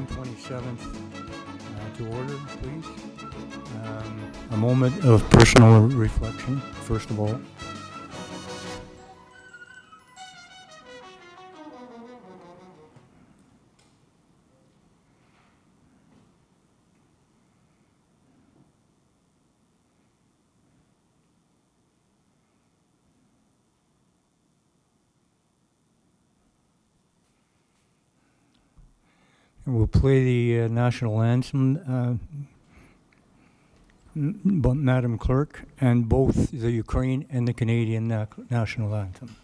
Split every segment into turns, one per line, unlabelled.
June 27th to order, please. A moment of personal reflection, first of all. We'll play the national anthem, Madam Clerk, and both the Ukraine and the Canadian national anthem.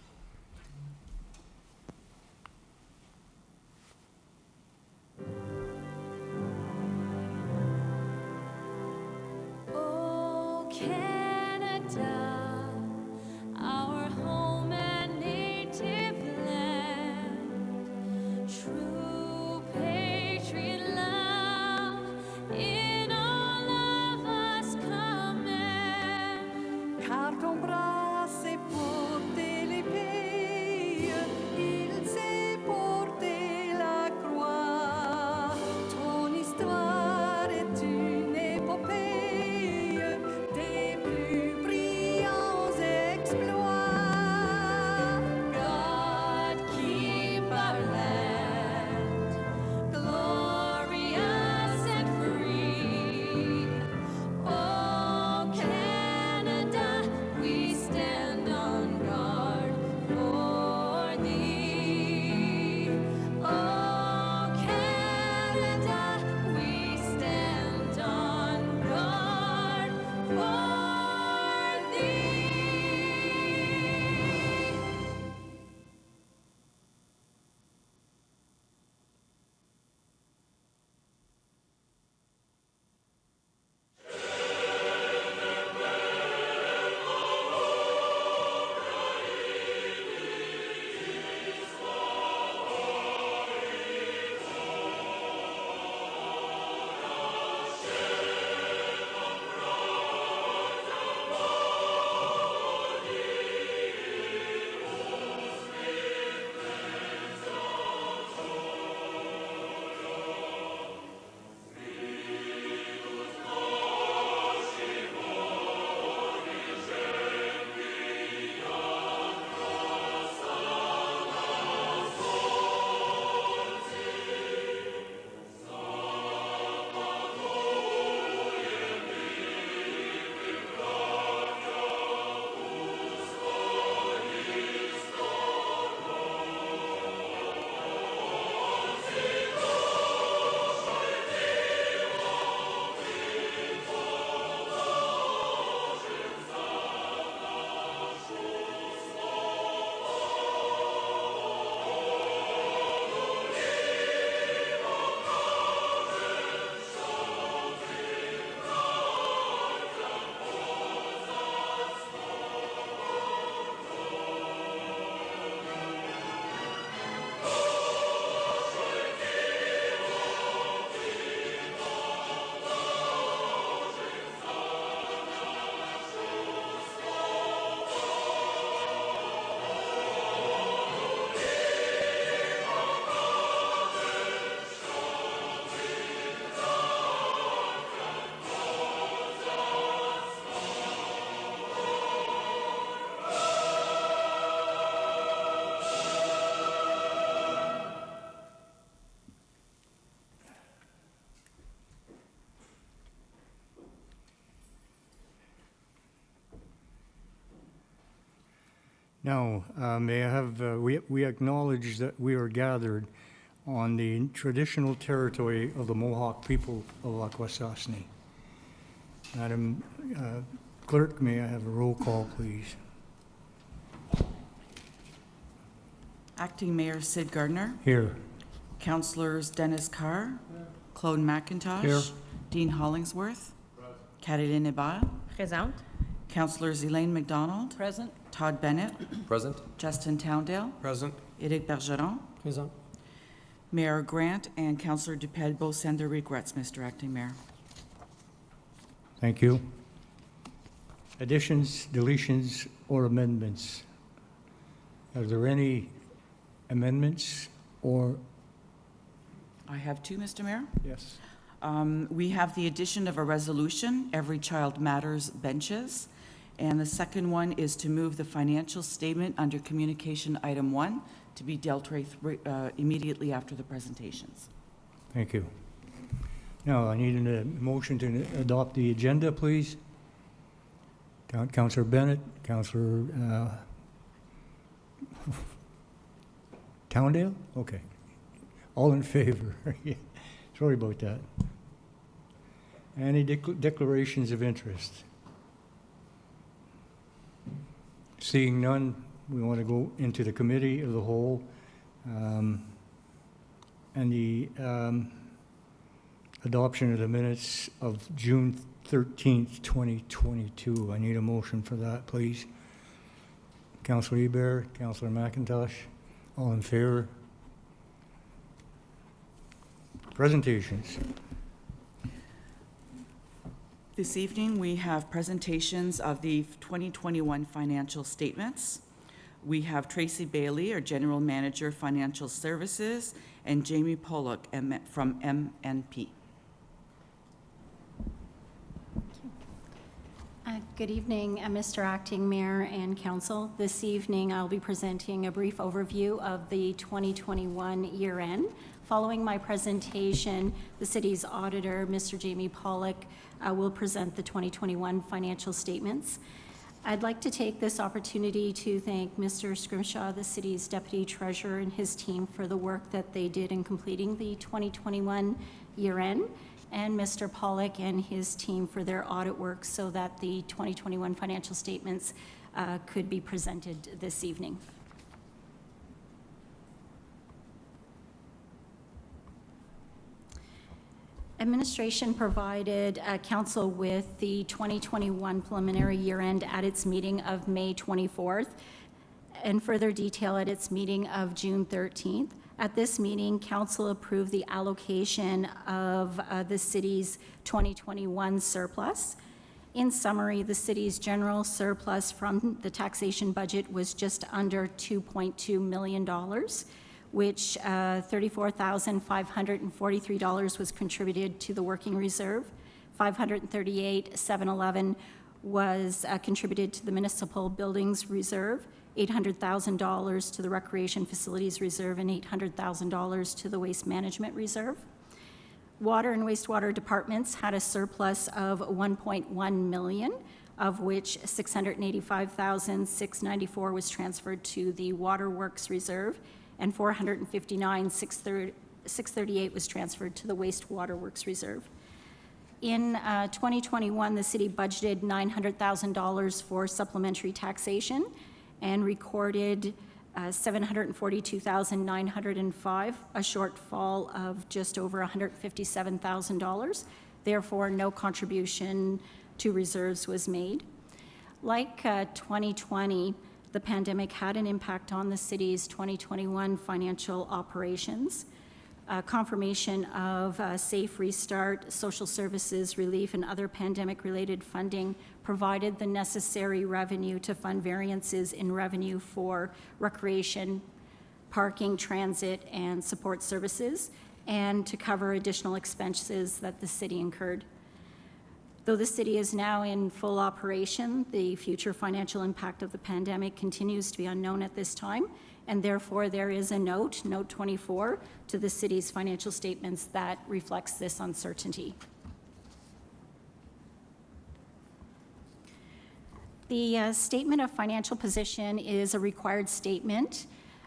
Oh, Canada, our home and native land, true patriot love in all of us command.
Car ton bras s'est porté l'épée, il s'est porté la croix. Ton histoire est une épopée des plus brillants exploits.
God keep our land glorious and free. Oh, Canada, we stand on guard for thee. Oh, Canada, we stand on guard for thee.
Now, may I have, we acknowledge that we are gathered on the traditional territory of the Mohawk people of Akwesasne. Madam Clerk, may I have a roll call, please?
Acting Mayor Sid Gardner.
Here.
Councillors Dennis Carr. Claude McIntosh.
Here.
Dean Hollingsworth. Caroline Ebar.
Présente.
Councillors Elaine McDonald.
Present.
Todd Bennett.
Present.
Justin Towndale.
Present.
Éric Bergeron.
Present.
Mayor Grant and Councillor Dupel both send their regrets, Mr. Acting Mayor.
Thank you. Additions, deletions, or amendments? Are there any amendments or
I have two, Mr. Mayor.
Yes.
We have the addition of a resolution, Every Child Matters benches. And the second one is to move the financial statement under Communication Item 1 to be dealt with immediately after the presentations.
Thank you. Now, I need a motion to adopt the agenda, please. Councillor Bennett, Councillor Towndale? Okay. All in favor? Yeah. Sorry about that. Any declarations of interest? Seeing none, we want to go into the committee of the whole. And the adoption of the minutes of June 13th, 2022. I need a motion for that, please. Councillor Hebert, Councillor McIntosh, all in favor? Presentations.
This evening, we have presentations of the 2021 financial statements. We have Tracy Bailey, our General Manager, Financial Services, and Jamie Pollock from MNP.
Good evening, Mr. Acting Mayor and Council. This evening, I'll be presenting a brief overview of the 2021 year-end. Following my presentation, the city's auditor, Mr. Jamie Pollock, will present the 2021 financial statements. I'd like to take this opportunity to thank Mr. Scrimshaw, the city's Deputy Treasurer, and his team for the work that they did in completing the 2021 year-end, and Mr. Pollock and his team for their audit work so that the 2021 financial statements could be presented this evening. Administration provided Council with the 2021 preliminary year-end at its meeting of May 24th and further detail at its meeting of June 13th. At this meeting, Council approved the allocation of the city's 2021 surplus. In summary, the city's general surplus from the taxation budget was just under $2.2 million, which $34,543 was contributed to the working reserve, $538,711 was contributed to the municipal buildings reserve, $800,000 to the recreation facilities reserve, and $800,000 to the waste management reserve. Water and wastewater departments had a surplus of $1.1 million, of which $685,694 was transferred to the waterworks reserve, and $459,638 was transferred to the wastewater works reserve. In 2021, the city budgeted $900,000 for supplementary taxation and recorded $742,905, a shortfall of just over $157,000. Therefore, no contribution to reserves was made. Like 2020, the pandemic had an impact on the city's 2021 financial operations. Confirmation of safe restart, social services relief, and other pandemic-related funding provided the necessary revenue to fund variances in revenue for recreation, parking, transit, and support services, and to cover additional expenses that the city incurred. Though the city is now in full operation, the future financial impact of the pandemic continues to be unknown at this time, and therefore there is a note, Note 24, to the city's financial statements that reflects this uncertainty. The Statement of Financial Position is a required statement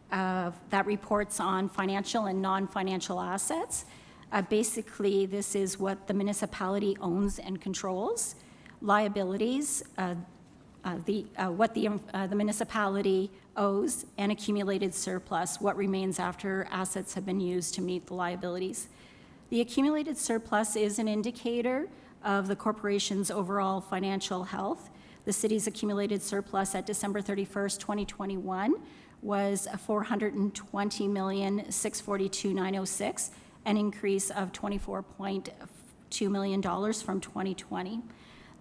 that reports on financial and non-financial assets. Basically, this is what the municipality owns and controls. Liabilities, what the municipality owes, and accumulated surplus, what remains after assets have been used to meet the liabilities. The accumulated surplus is an indicator of the corporation's overall financial health. The city's accumulated surplus at December 31st, 2021 was $420,642,906, an increase of $24.2 million from 2020.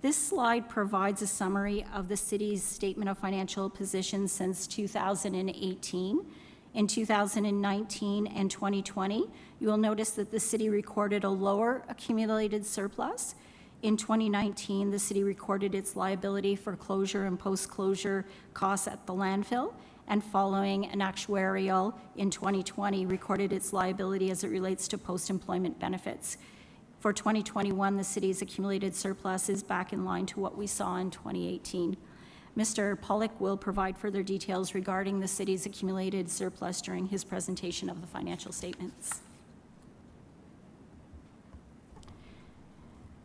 This slide provides a summary of the city's statement of financial position since 2018. in 2019 and 2020, you will notice that the city recorded a lower accumulated surplus. In 2019, the city recorded its liability for closure and post-closure costs at the landfill, and following an actuarial in 2020, recorded its liability as it relates to post-employment benefits. For 2021, the city's accumulated surplus is back in line to what we saw in 2018. Mr. Pollock will provide further details regarding the city's accumulated surplus during his presentation of the financial statements.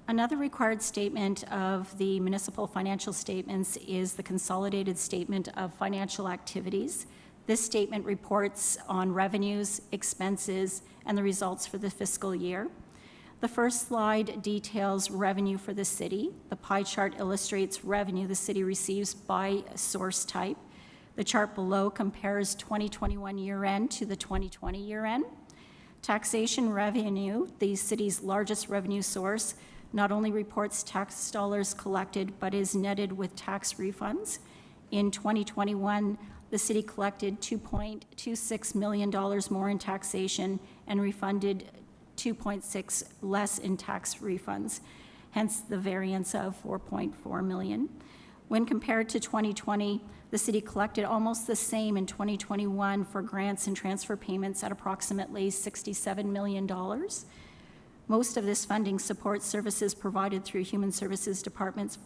Another required statement of the municipal financial statements is the consolidated statement of financial activities. This statement reports on revenues, expenses, and the results for the fiscal year. The first slide details revenue for the city. The pie chart illustrates revenue the city receives by source type. The chart below compares 2021 year-end to the 2020 year-end. Taxation revenue, the city's largest revenue source, not only reports tax dollars collected, but is netted with tax refunds. In 2021, the city collected $2.26 million more in taxation and refunded 2.6 less in tax refunds, hence the variance of 4.4 million. When compared to 2020, the city collected almost the same in 2021 for grants and transfer payments at approximately $67 million. Most of this funding supports services provided through human services departments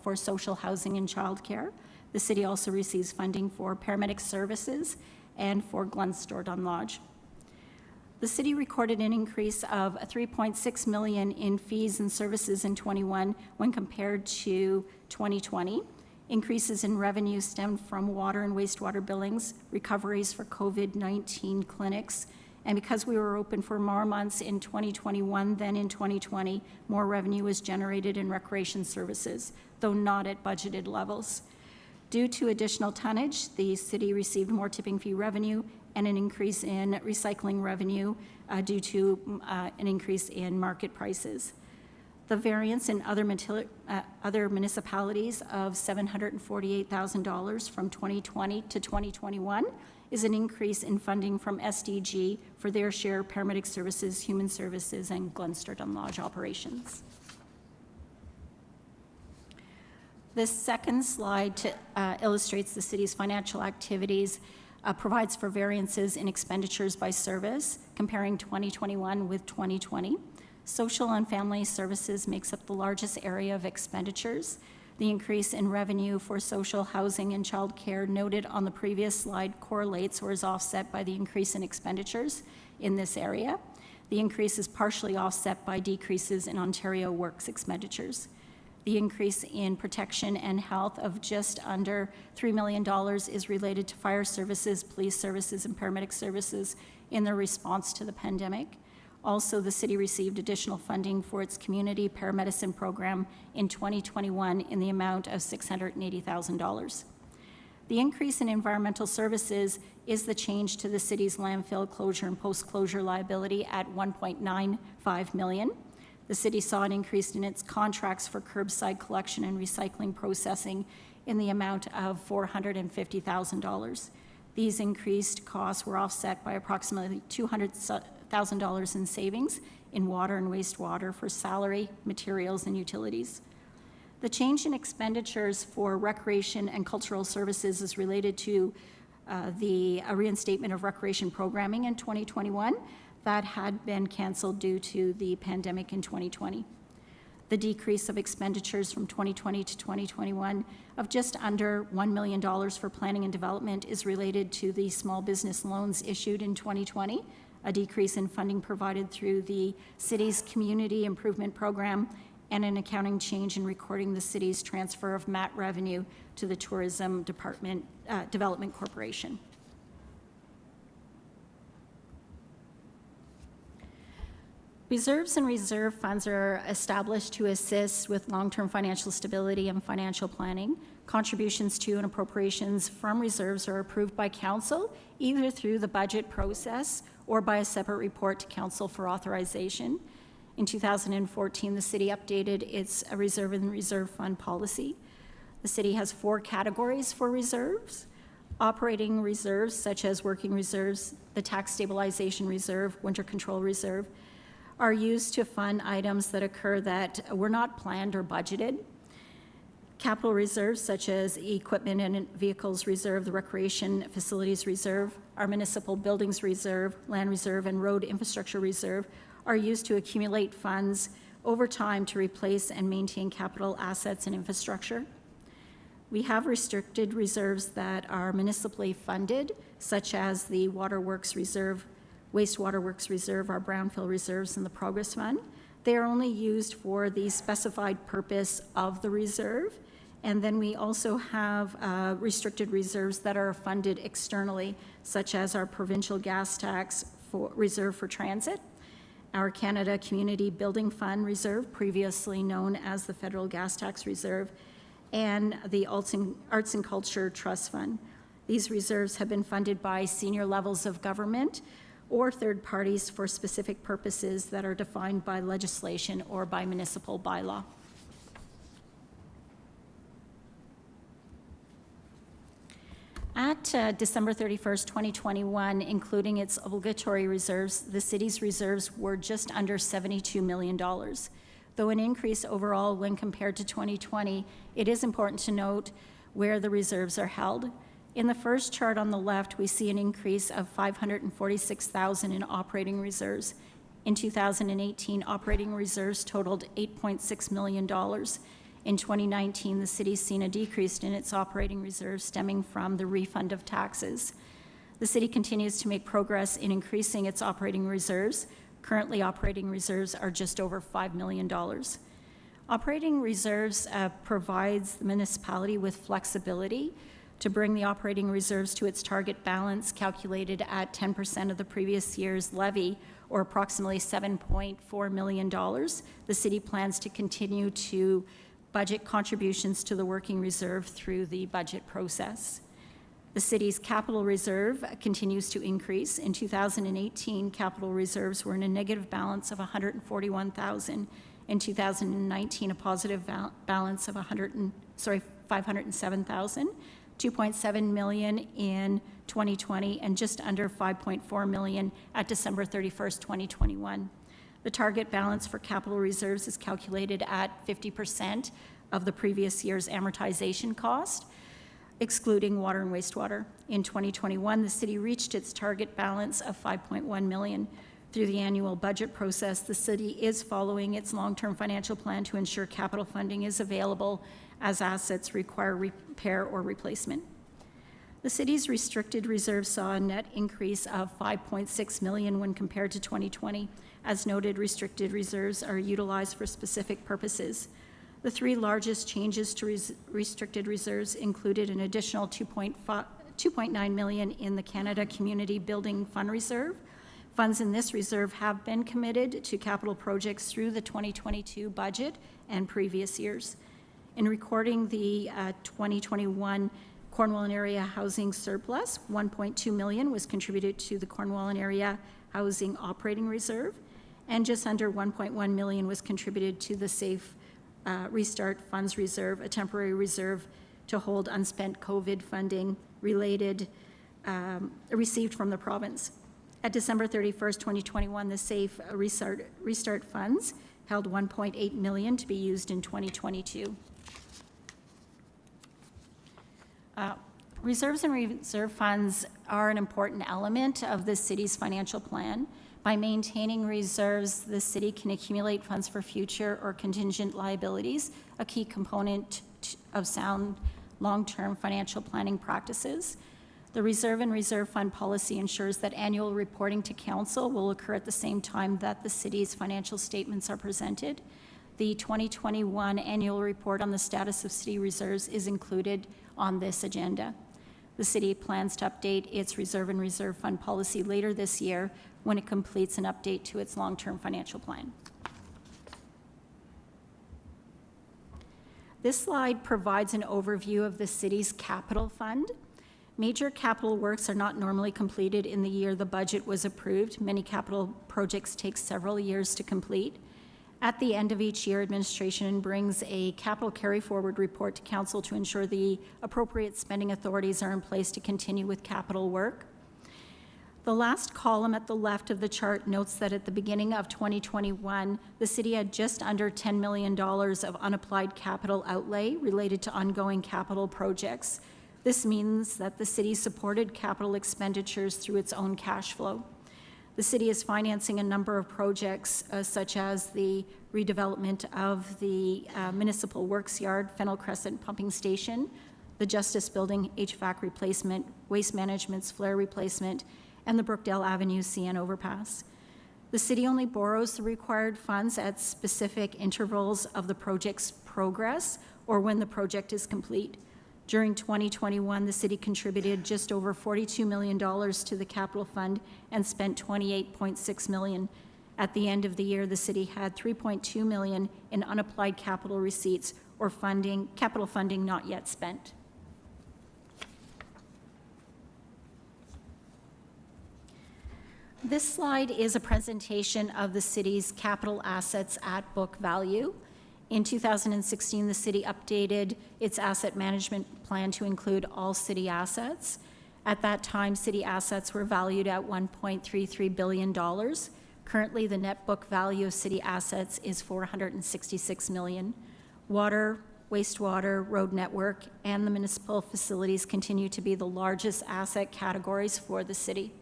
for social housing and childcare. The city also receives funding for paramedic services and for Glenstordon Lodge. The city recorded an increase of $3.6 million in fees and services in 21 when compared to 2020. Increases in revenue stemmed from water and wastewater billings, recoveries for COVID-19 clinics, and because we were open for more months in 2021 than in 2020, more revenue was generated in recreation services, though not at budgeted levels. Due to additional tonnage, the city received more tipping fee revenue and an increase in recycling revenue due to an increase in market prices. The variance in other municipalities of $748,000 from 2020 to 2021 is an increase in funding from SDG for their share of paramedic services, human services, and Glenstordon Lodge operations. This second slide illustrates the city's financial activities, provides for variances in expenditures by service, comparing 2021 with 2020. Social and family services makes up the largest area of expenditures. The increase in revenue for social housing and childcare noted on the previous slide correlates or is offset by the increase in expenditures in this area. The increase is partially offset by decreases in Ontario Works expenditures. The increase in protection and health of just under $3 million is related to fire services, police services, and paramedic services in their response to the pandemic. Also, the city received additional funding for its community paramedicine program in 2021 in the amount of $680,000. The increase in environmental services is the change to the city's landfill closure and post-closure liability at $1.95 million. The city saw an increase in its contracts for curbside collection and recycling processing in the amount of $450,000. These increased costs were offset by approximately $200,000 in savings in water and wastewater for salary, materials, and utilities. The change in expenditures for recreation and cultural services is related to the reinstatement of recreation programming in 2021 that had been canceled due to the pandemic in 2020. The decrease of expenditures from 2020 to 2021 of just under $1 million for planning and development is related to the small business loans issued in 2020, a decrease in funding provided through the city's community improvement program, and an accounting change in recording the city's transfer of MAT revenue to the Tourism Department Development Corporation. Reserves and reserve funds are established to assist with long-term financial stability and financial planning. Contributions to and appropriations from reserves are approved by council, either through the budget process or by a separate report to council for authorization. In 2014, the city updated its reserve and reserve fund policy. The city has 4 categories for reserves: Operating reserves, such as working reserves, the tax stabilization reserve, winter control reserve, are used to fund items that occur that were not planned or budgeted. Capital reserves, such as equipment and vehicles reserve, the recreation facilities reserve, our municipal buildings reserve, land reserve, and road infrastructure reserve, are used to accumulate funds over time to replace and maintain capital assets and infrastructure. We have restricted reserves that are municipally funded, such as the Waterworks Reserve, Wastewater Works Reserve, our Brownfield Reserves, and the Progress Fund. They are only used for the specified purpose of the reserve. And then we also have restricted reserves that are funded externally, such as our provincial gas tax reserve for transit, our Canada Community Building Fund Reserve, previously known as the Federal Gas Tax Reserve, and the Arts and Culture Trust Fund. These reserves have been funded by senior levels of government or third parties for specific purposes that are defined by legislation or by municipal bylaw. At December 31st, 2021, including its obligatory reserves, the city's reserves were just under $72 million. Though an increase overall when compared to 2020, it is important to note where the reserves are held. In the first chart on the left, we see an increase of $546,000 in operating reserves. In 2018, operating reserves totaled $8.6 million. In 2019, the city's seen a decrease in its operating reserves stemming from the refund of taxes. The city continues to make progress in increasing its operating reserves. Currently, operating reserves are just over $5 million. Operating reserves provides the municipality with flexibility to bring the operating reserves to its target balance, calculated at 10% of the previous year's levy, or approximately $7.4 million. The city plans to continue to budget contributions to the working reserve through the budget process. The city's capital reserve continues to increase. In 2018, capital reserves were in a negative balance of $141,000. In 2019, a positive balance of $507,000, $2.7 million in 2020, and just under $5.4 million at December 31st, 2021. The target balance for capital reserves is calculated at 50% of the previous year's amortization cost, excluding water and wastewater. In 2021, the city reached its target balance of $5.1 million. Through the annual budget process, the city is following its long-term financial plan to ensure capital funding is available as assets require repair or replacement. The city's restricted reserve saw a net increase of $5.6 million when compared to 2020. As noted, restricted reserves are utilized for specific purposes. The three largest changes to restricted reserves included an additional $2.9 million in the Canada Community Building Fund Reserve. Funds in this reserve have been committed to capital projects through the 2022 budget and previous years. In recording the 2021 Cornwall and Area Housing Surplus, $1.2 million was contributed to the Cornwall and Area Housing Operating Reserve, and just under $1.1 million was contributed to the Safe Restart Funds Reserve, a temporary reserve to hold unspent COVID funding received from the province. At December 31st, 2021, the Safe Restart Funds held $1.8 million to be used in 2022. Reserves and reserve funds are an important element of the city's financial plan. By maintaining reserves, the city can accumulate funds for future or contingent liabilities, a key component of sound long-term financial planning practices. The reserve and reserve fund policy ensures that annual reporting to council will occur at the same time that the city's financial statements are presented. The 2021 annual report on the status of city reserves is included on this agenda. The city plans to update its reserve and reserve fund policy later this year when it completes an update to its long-term financial plan. This slide provides an overview of the city's capital fund. Major capital works are not normally completed in the year the budget was approved. Many capital projects take several years to complete. At the end of each year, administration brings a capital carry-forward report to council to ensure the appropriate spending authorities are in place to continue with capital work. The last column at the left of the chart notes that at the beginning of 2021, the city had just under $10 million of unapplied capital outlay related to ongoing capital projects. This means that the city supported capital expenditures through its own cash flow. The city is financing a number of projects such as the redevelopment of the Municipal Works Yard, Fennel Crescent Pumping Station, the Justice Building HVAC replacement, Waste Management's flare replacement, and the Brookdale Avenue CN overpass. The city only borrows the required funds at specific intervals of the project's progress or when the project is complete. During 2021, the city contributed just over $42 million to the capital fund and spent $28.6 million. At the end of the year, the city had $3.2 million in unapplied capital receipts or capital funding not yet spent. This slide is a presentation of the city's capital assets at book value. In 2016, the city updated its asset management plan to include all city assets. At that time, city assets were valued at $1.33 billion. Currently, the net book value of city assets is $466 million. Water, wastewater, road network, and the municipal facilities continue to be the largest asset categories for the city.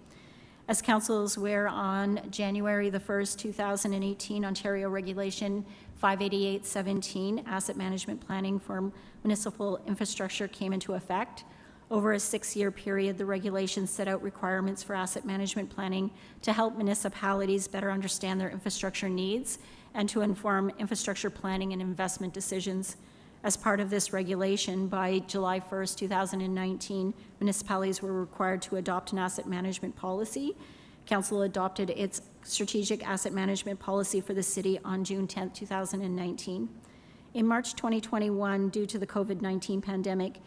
As council is aware, on January the 1st, 2018, Ontario Regulation 588-17, Asset Management Planning for Municipal Infrastructure, came into effect. Over a 6-year period, the regulations set out requirements for asset management planning to help municipalities better understand their infrastructure needs and to inform infrastructure planning and investment decisions. As part of this regulation, by July 1st, 2019, municipalities were required to adopt an asset management policy. Council adopted its strategic asset management policy for the city on June 10th, 2019. In March 2021, due to the COVID-19 pandemic,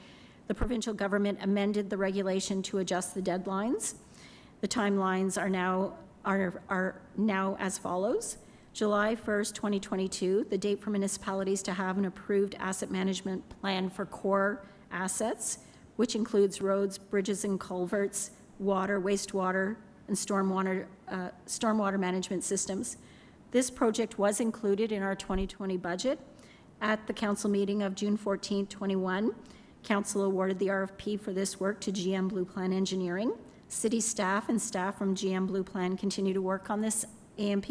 the provincial government amended the regulation to adjust the deadlines. The timelines are now as follows. July 1st, 2022, the date for municipalities to have an approved asset management plan for core assets, which includes roads, bridges and culverts, water, wastewater, and stormwater management systems. This project was included in our 2020 budget. At the council meeting of June 14, 21, council awarded the RFP for this work to GM Blue Plan Engineering. City staff and staff from GM Blue Plan continue to work on this AMP.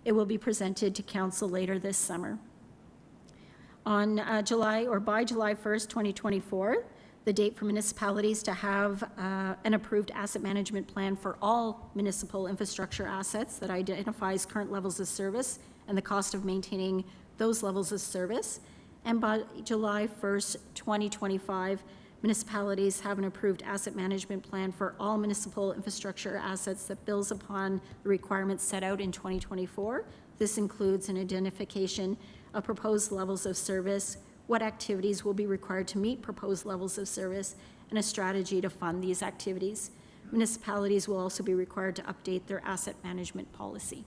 It will be presented to council later this summer. On by July 1st, 2024, the date for municipalities to have an approved asset management plan for all municipal infrastructure assets that identifies current levels of service and the cost of maintaining those levels of service. And by July 1st, 2025, municipalities have an approved asset management plan for all municipal infrastructure assets that builds upon the requirements set out in 2024. This includes an identification of proposed levels of service, what activities will be required to meet proposed levels of service, and a strategy to fund these activities. Municipalities will also be required to update their asset management policy.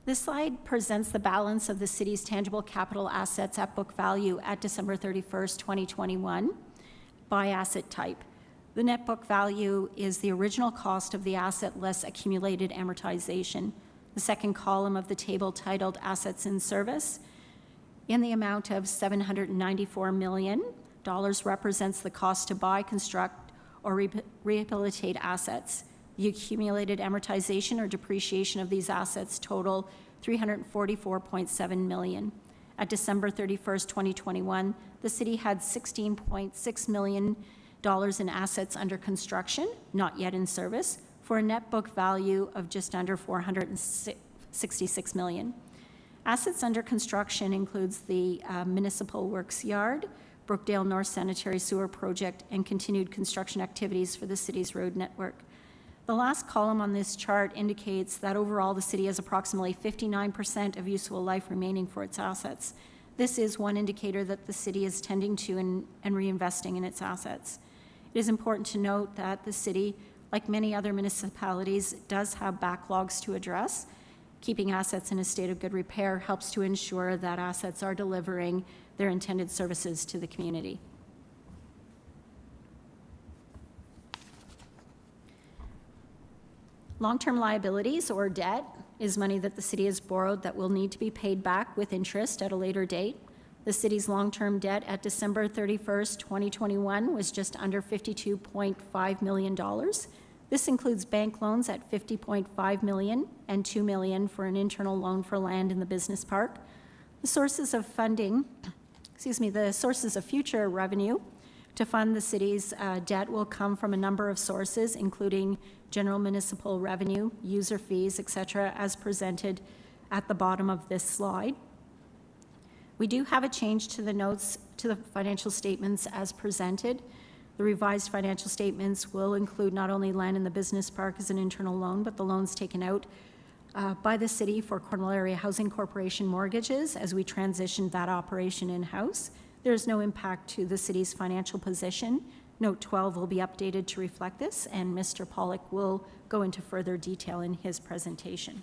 This slide presents the balance of the city's tangible capital assets at book value at December 31st, 2021 by asset type. The net book value is the original cost of the asset less accumulated amortization. The second column of the table titled Assets in Service in the amount of $794 million represents the cost to buy, construct, or rehabilitate assets. The accumulated amortization or depreciation of these assets total $344.7 million. At December 31st, 2021, the city had $16.6 million in assets under construction, not yet in service, for a net book value of just under $466 million. Assets under construction includes the Municipal Works Yard, Brookdale North Sanitary Sewer Project, and continued construction activities for the city's road network. The last column on this chart indicates that overall the city has approximately 59% of useful life remaining for its assets. This is one indicator that the city is tending to and reinvesting in its assets. It is important to note that the city like many other municipalities, does have backlogs to address. Keeping assets in a state of good repair helps to ensure that assets are delivering their intended services to the community. Long-term liabilities, or debt, is money that the city has borrowed that will need to be paid back with interest at a later date. The city's long-term debt at December 31st, 2021 was just under $52.5 million. This includes bank loans at $50.5 million and $2 million for an internal loan for land in the business park. The sources of funding, the sources of future revenue to fund the city's debt will come from a number of sources, including general municipal revenue, user fees, etc., as presented at the bottom of this slide. We do have a change to the notes to the financial statements as presented. The revised financial statements will include not only land in the business park as an internal loan, but the loans taken out by the city for Cornwall Area Housing Corporation mortgages as we transition that operation in-house. There is no impact to the city's financial position. Note 12 will be updated to reflect this, and Mr. Pollock will go into further detail in his presentation.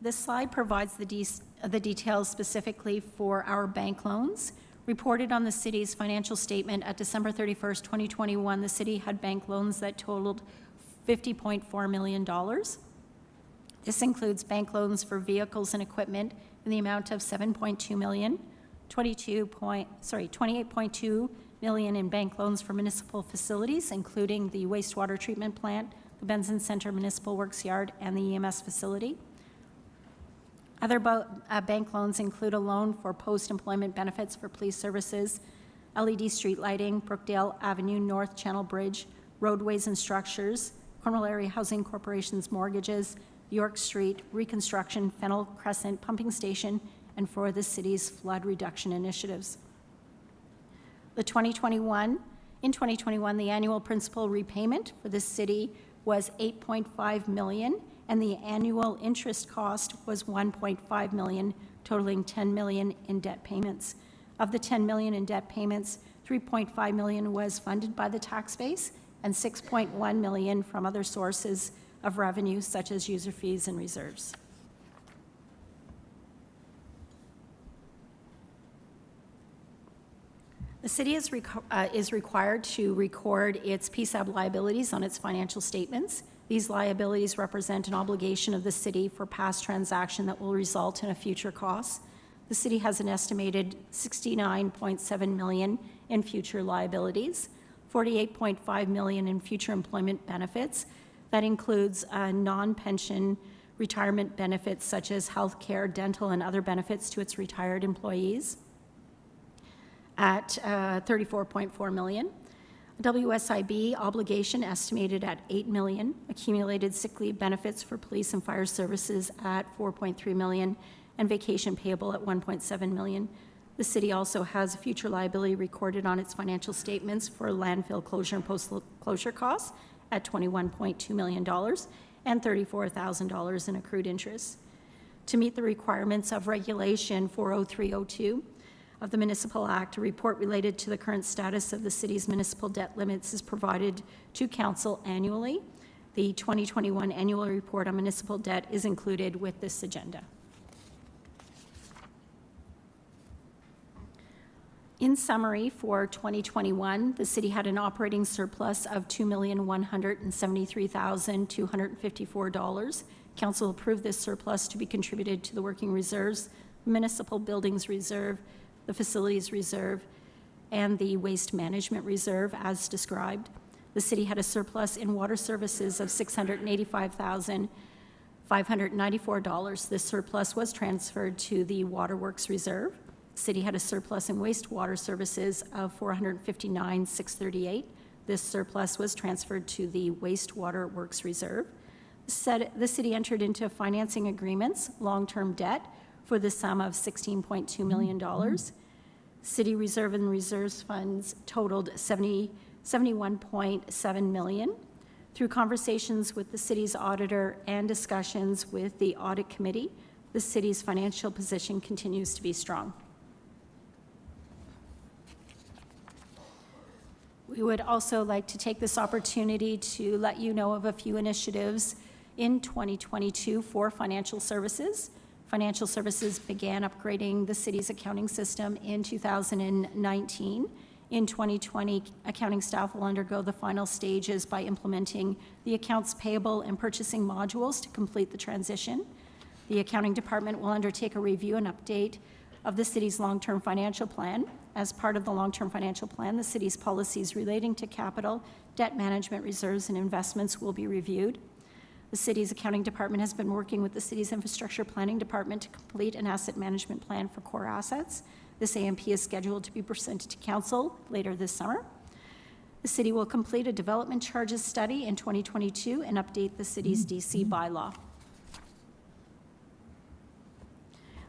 This slide provides the details specifically for our bank loans. Reported on the city's financial statement at December 31st, 2021, the city had bank loans that totaled $50.4 million. This includes bank loans for vehicles and equipment in the amount of $7.2 million, $28.2 million in bank loans for municipal facilities, including the wastewater treatment plant, the Benson Center Municipal Works Yard, and the EMS facility. Other bank loans include a loan for post-employment benefits for police services, LED street lighting, Brookdale Avenue North Channel Bridge, roadways and structures, Cornwall Area Housing Corporation's mortgages, York Street, reconstruction, Fennel Crescent pumping station, and for the city's flood reduction initiatives. In 2021, the annual principal repayment for the city was $8.5 million, and the annual interest cost was $1.5 million, totaling $10 million in debt payments. Of the $10 million in debt payments, $3.5 million was funded by the tax base, and $6.1 million from other sources of revenue, such as user fees and reserves. The city is required to record its PSAB liabilities on its financial statements. These liabilities represent an obligation of the city for past transaction that will result in a future cost. The city has an estimated $69.7 million in future liabilities, $48.5 million in future employment benefits. That includes non-pension retirement benefits such as health care, dental, and other benefits to its retired employees at $34.4 million. WSIB obligation estimated at $8 million, accumulated sick leave benefits for police and fire services at $4.3 million, and vacation payable at $1.7 million. The city also has a future liability recorded on its financial statements for landfill closure and post-closure costs at $21.2 million and $34,000 in accrued interest. To meet the requirements of Regulation 40302 of the Municipal Act, a report related to the current status of the city's municipal debt limits is provided to council annually. The 2021 annual report on municipal debt is included with this agenda. In summary, for 2021, the city had an operating surplus of $2,173,254. Council approved this surplus to be contributed to the working reserves, municipal buildings reserve, the facilities reserve, and the waste management reserve as described. The city had a surplus in water services of $685,594. This surplus was transferred to the waterworks reserve. The city had a surplus in wastewater services of $459,638. This surplus was transferred to the wastewater works reserve. The city entered into financing agreements, long-term debt, for the sum of $16.2 million. City reserve and reserves funds totaled $71.7 million. Through conversations with the city's auditor and discussions with the audit committee, the city's financial position continues to be strong. We would also like to take this opportunity to let you know of a few initiatives in 2022 for financial services. Financial services began upgrading the city's accounting system in 2019. In 2020, accounting staff will undergo the final stages by implementing the accounts payable and purchasing modules to complete the transition. The accounting department will undertake a review and update of the city's long-term financial plan. As part of the long-term financial plan, the city's policies relating to capital, debt management, reserves, and investments will be reviewed. The city's accounting department has been working with the city's infrastructure planning department to complete an asset management plan for core assets. This AMP is scheduled to be presented to council later this summer. The city will complete a development charges study in 2022 and update the city's DC bylaw.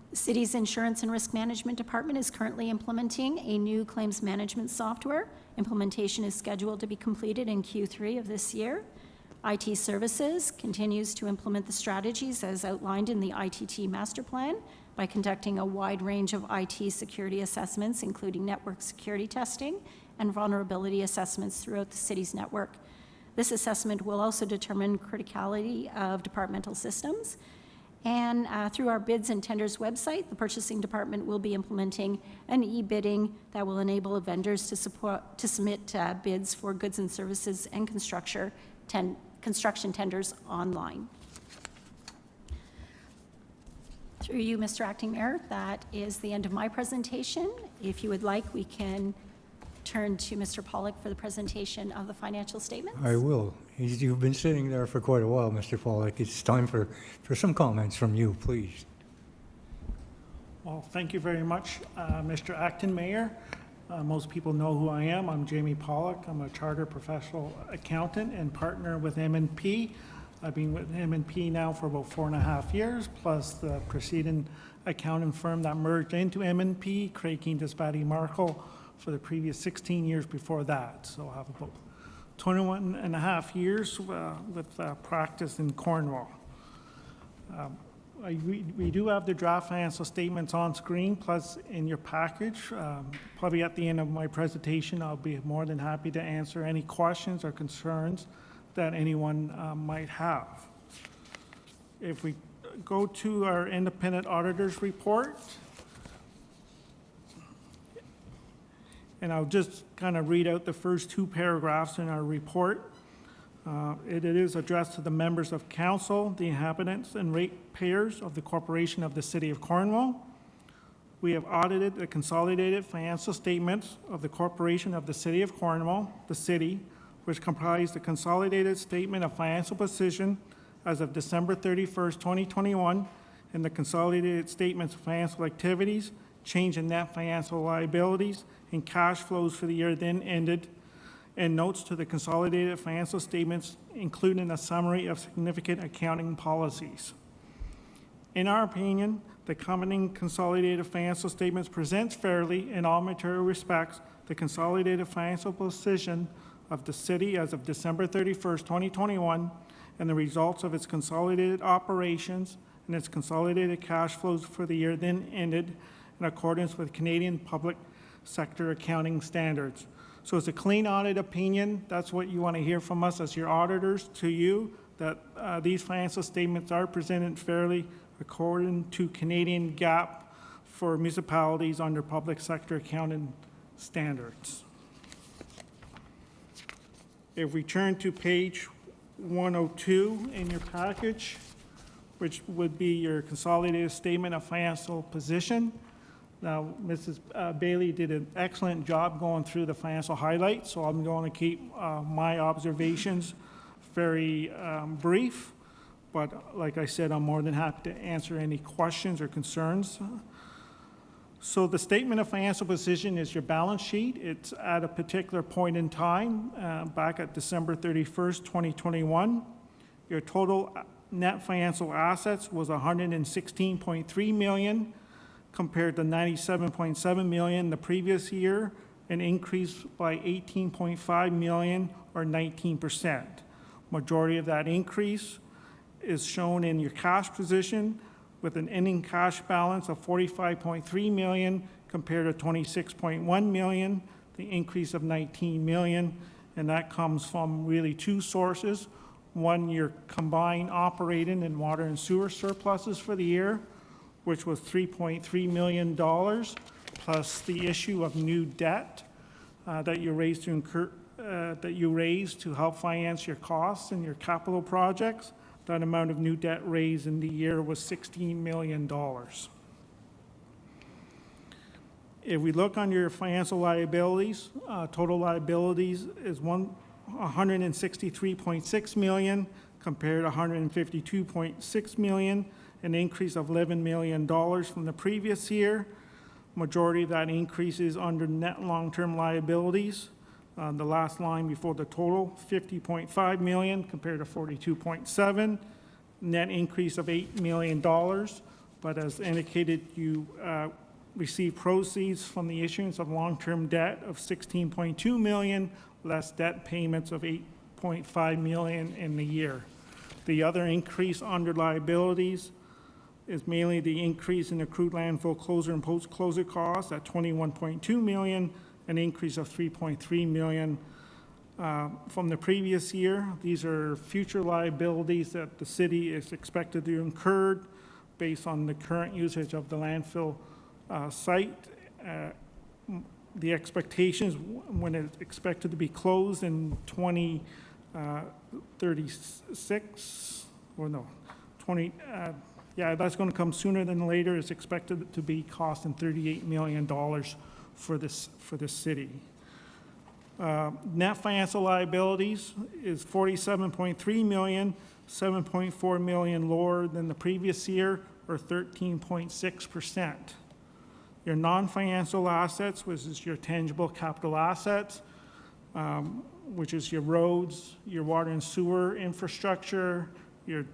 The city's insurance and risk management department is currently implementing a new claims management software. Implementation is scheduled to be completed in Q3 of this year. IT Services continues to implement the strategies as outlined in the ITT Master Plan by conducting a wide range of IT security assessments, including network security testing and vulnerability assessments throughout the city's network. This assessment will also determine criticality of departmental systems. And through our bids and tenders website, the purchasing department will be implementing an e-bidding that will enable vendors to submit bids for goods and services and construction tenders online. Through you, Mr. Acting Mayor, that is the end of my presentation. If you would like, we can turn to Mr. Pollock for the presentation of the financial statements.
I will. You've been sitting there for quite a while, Mr. Pollock. It's time for some comments from you, please.
Well, thank you very much, Mr. Acting Mayor. Most people know who I am. I'm Jamie Pollock. I'm a chartered professional accountant and partner with M&P. I've been with M&P now for about 4.5 years, plus the preceding accounting firm that merged into M&P, Craig Dispatty Markle, for the previous 16 years before that. So I have about 21.5 years with practice in Cornwall. We do have the draft financial statements on screen, plus in your package. Probably at the end of my presentation, I'll be more than happy to answer any questions or concerns that anyone might have. If we go to our independent auditor's report, and I'll just kind of read out the first 2 paragraphs in our report. It is addressed to the members of council, the inhabitants and ratepayers of the corporation of the city of Cornwall. We have audited the consolidated financial statements of the corporation of the city of Cornwall, the city, which comprise the consolidated statement of financial position as of December 31st, 2021, and the consolidated statements of financial activities, change in net financial liabilities, and cash flows for the year then ended, and notes to the consolidated financial statements, including a summary of significant accounting policies. In our opinion, the accompanying consolidated financial statements presents fairly, in all material respects, the consolidated financial position of the city as of December 31st, 2021, and the results of its consolidated operations and its consolidated cash flows for the year then ended in accordance with Canadian public sector accounting standards. So it's a clean audit opinion. That's what you want to hear from us as your auditors to you, that these financial statements are presented fairly according to Canadian GAAP for municipalities under public sector accounting standards. If we turn to page 102 in your package, which would be your consolidated statement of financial position. Now, Mrs. Bailey did an excellent job going through the financial highlights, so I'm going to keep my observations very brief. But like I said, I'm more than happy to answer any questions or concerns. So the statement of financial position is your balance sheet. It's at a particular point in time, back at December 31st, 2021. Your total net financial assets was $116.3 million, compared to $97.7 million the previous year, an increase by $18.5 million or 19%. Majority of that increase is shown in your cash position, with an ending cash balance of $45.3 million compared to $26.1 million. The the increase of 19 million, and that comes from really two sources. One, your combined operating and water and sewer surpluses for the year, which was $3.3 million, plus the issue of new debt that you raised to help finance your costs and your capital projects. That amount of new debt raised in the year was $16 million. If we look on your financial liabilities, total liabilities is $163.6 million compared to $152.6 million, an increase of $11 million from the previous year. Majority of that increase is under net long-term liabilities. The last line before the total, $50.5 million compared to $42.7, net increase of $8 million. But as indicated, you received proceeds from the issuance of long-term debt of $16.2 million, less debt payments of $8.5 million in the year. The other increase under liabilities is mainly the increase in accrued landfill closure and post-closure costs at $21.2 million, an increase of $3.3 million from the previous year. These are future liabilities that the city is expected to incur based on the current usage of the landfill site. The expectations when it's expected to be closed in 2036, or no, 20, yeah, that's going to come sooner than later. It's expected to be costing $38 million for this city. Net financial liabilities is $47.3 million, $7.4 million lower than the previous year, or 13.6%. Your non-financial assets, which is your tangible capital assets, which is your roads, your water and sewer infrastructure, your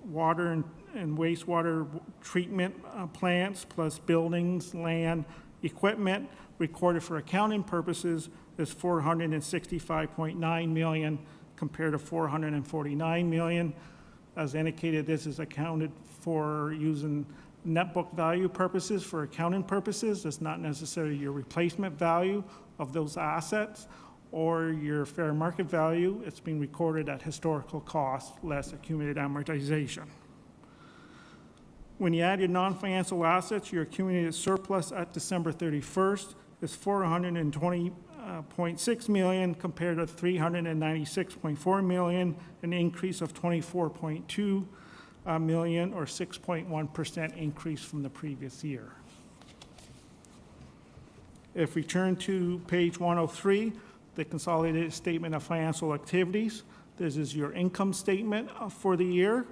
water and wastewater treatment plants, plus buildings, land, equipment, recorded for accounting purposes, is $465.9 million compared to $449 million. As indicated, this is accounted for using net book value purposes for accounting purposes. It's not necessarily your replacement value of those assets or your fair market value. It's being recorded at historical cost less accumulated amortization. When you add your non-financial assets, your accumulated surplus at December 31st is $420.6 million compared to $396.4 million, an increase of $24.2 million, or 6.1% increase from the previous year. If we turn to page 103, the consolidated statement of financial activities, this is your income statement for the year.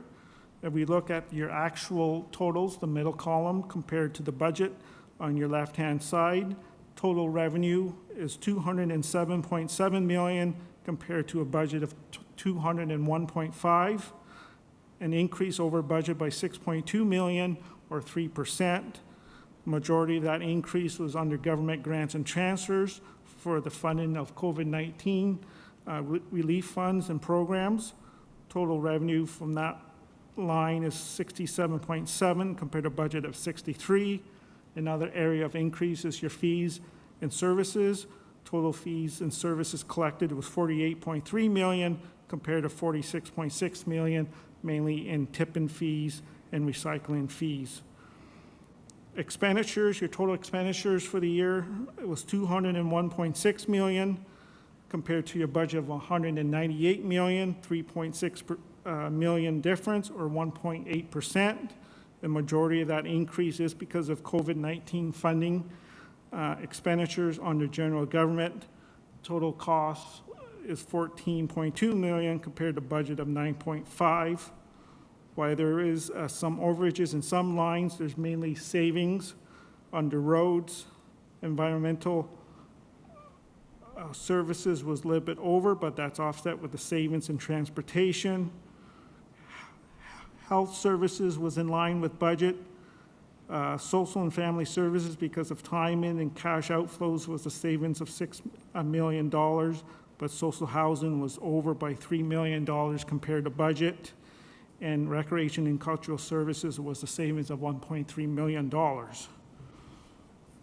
If we look at your actual totals, the middle column compared to the budget on your left-hand side, total revenue is $207.7 million compared to a budget of $201.5, an increase over budget by $6.2 million, or 3%. Majority of that increase was under government grants and transfers for the funding of COVID-19 relief funds and programs. Total revenue from that line is 67.7 compared to a budget of 63. Another area of increase is your fees and services. Total fees and services collected was $48.3 million compared to $46.6 million, mainly in tipping fees and recycling fees. Expenditures, your total expenditures for the year, it was $201.6 million compared to your budget of $198 million, 3.6 million difference, or 1.8%. The majority of that increase is because of COVID-19 funding. Expenditures under general government, total cost is $14.2 million compared to budget of $9.5. While there is some overages in some lines, there's mainly savings under roads. Environmental services was a little bit over, but that's offset with the savings in transportation. Health services was in line with budget. Social and family services, because of timing and cash outflows, was a savings of $6 million, but social housing was over by $3 million compared to budget. And recreation and cultural services was a savings of $1.3 million.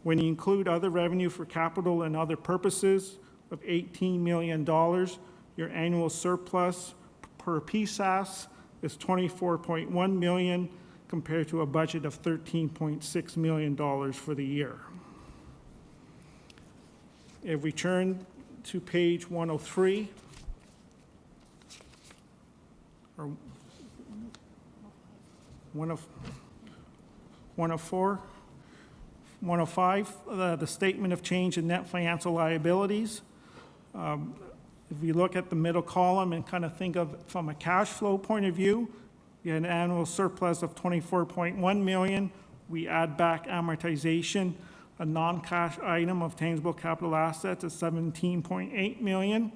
When you include other revenue for capital and other purposes of $18 million, your annual surplus per PSAS is $24.1 million compared to a budget of $13.6 million for the year. If we turn to page 103, or 104, 105, the statement of change in net financial liabilities. If we look at the middle column and kind of think of it from a cash flow point of view, you had an annual surplus of $24.1 million. We add back amortization, a non-cash item of tangible capital assets of $17.8 million.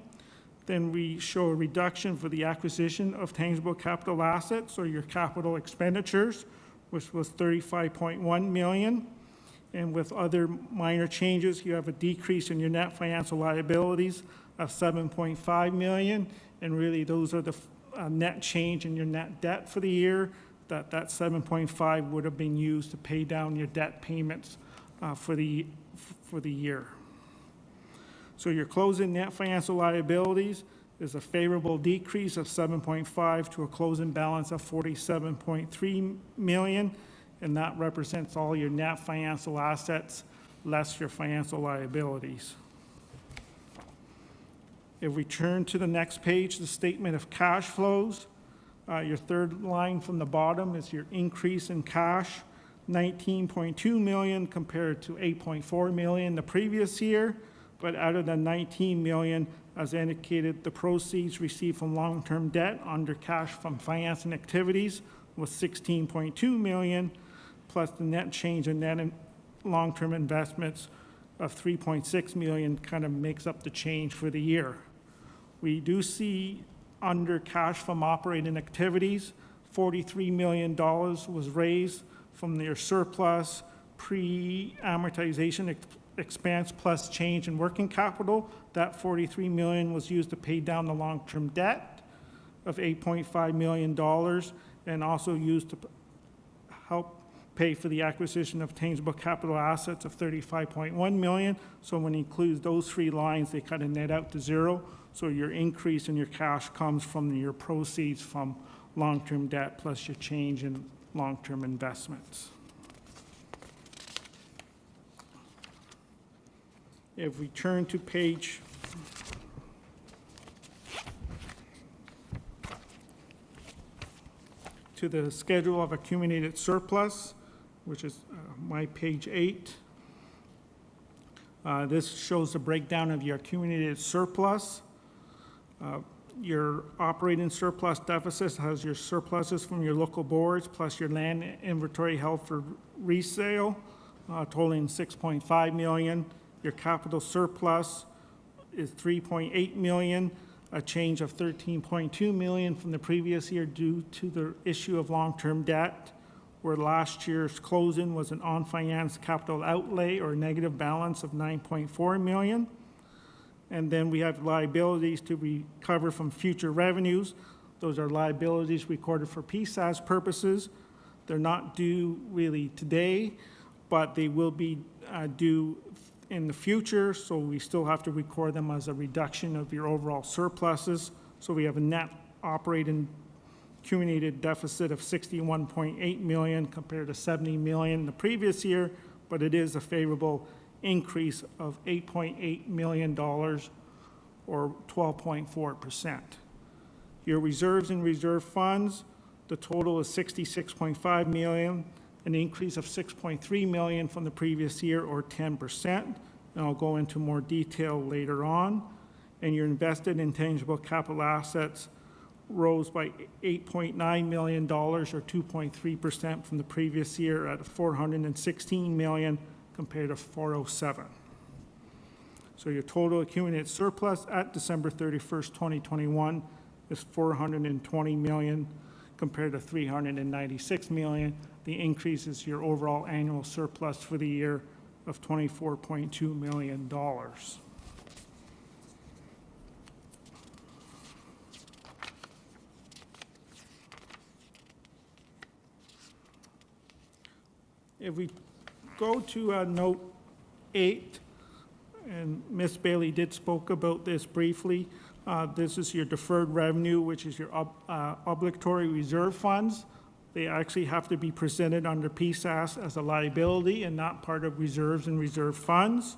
Then we show a reduction for the acquisition of tangible capital assets, or your capital expenditures, which was $35.1 million. And with other minor changes, you have a decrease in your net financial liabilities of $7.5 million. And really, those are the net change in your net debt for the year. That $7.5 would have been used to pay down your debt payments for the year. So your closing net financial liabilities is a favorable decrease of 7.5 to a closing balance of 47.3 million, and that represents all your net financial assets less your financial liabilities. If we turn to the next page, the statement of cash flows, your third line from the bottom is your increase in cash, 19.2 million compared to 8.4 million the previous year. But out of the 19 million, as indicated, the proceeds received from long-term debt under cash from financing activities was 16.2 million, plus the net change in net long-term investments of 3.6 million kind of makes up the change for the year. We do see under cash from operating activities, $43 million was raised from their surplus pre-amortization expense plus change in working capital. That $43 million was used to pay down the long-term debt of $8.5 million and also used to help pay for the acquisition of tangible capital assets of $35.1 million. So when you include those three lines, they kind of net out to zero. So your increase in your cash comes from your proceeds from long-term debt plus your change in long-term investments. If we turn to page to the schedule of accumulated surplus, which is my page 8. This shows the breakdown of your accumulated surplus. Your operating surplus deficit has your surpluses from your local boards plus your land inventory held for resale, totaling $6.5 million. Your capital surplus is $3.8 million, a change of $13.2 million from the previous year due to the issue of long-term debt, where last year's closing was an on-finance capital outlay or negative balance of $9.4 million. And then we have liabilities to recover from future revenues. Those are liabilities recorded for PSAS purposes. They're not due really today, but they will be due in the future, so we still have to record them as a reduction of your overall surpluses. So we have a net operating accumulated deficit of $61.8 million compared to $70 million the previous year, but it is a favorable increase of $8.8 million or 12.4%. Your reserves and reserve funds, the total is $66.5 million, an increase of $6.3 million from the previous year or 10%. And I'll go into more detail later on. And your invested intangible capital assets rose by $8.9 million or 2.3% from the previous year at $416 million compared to $407. So your total accumulated surplus at December 31st, 2021 is $420 million compared to $396 million. The increase is your overall annual surplus for the year of $24.2 million. If we go to note 8, and Ms. Bailey did spoke about this briefly. This is your deferred revenue, which is your obligatory reserve funds. They actually have to be presented under PSAS as a liability and not part of reserves and reserve funds.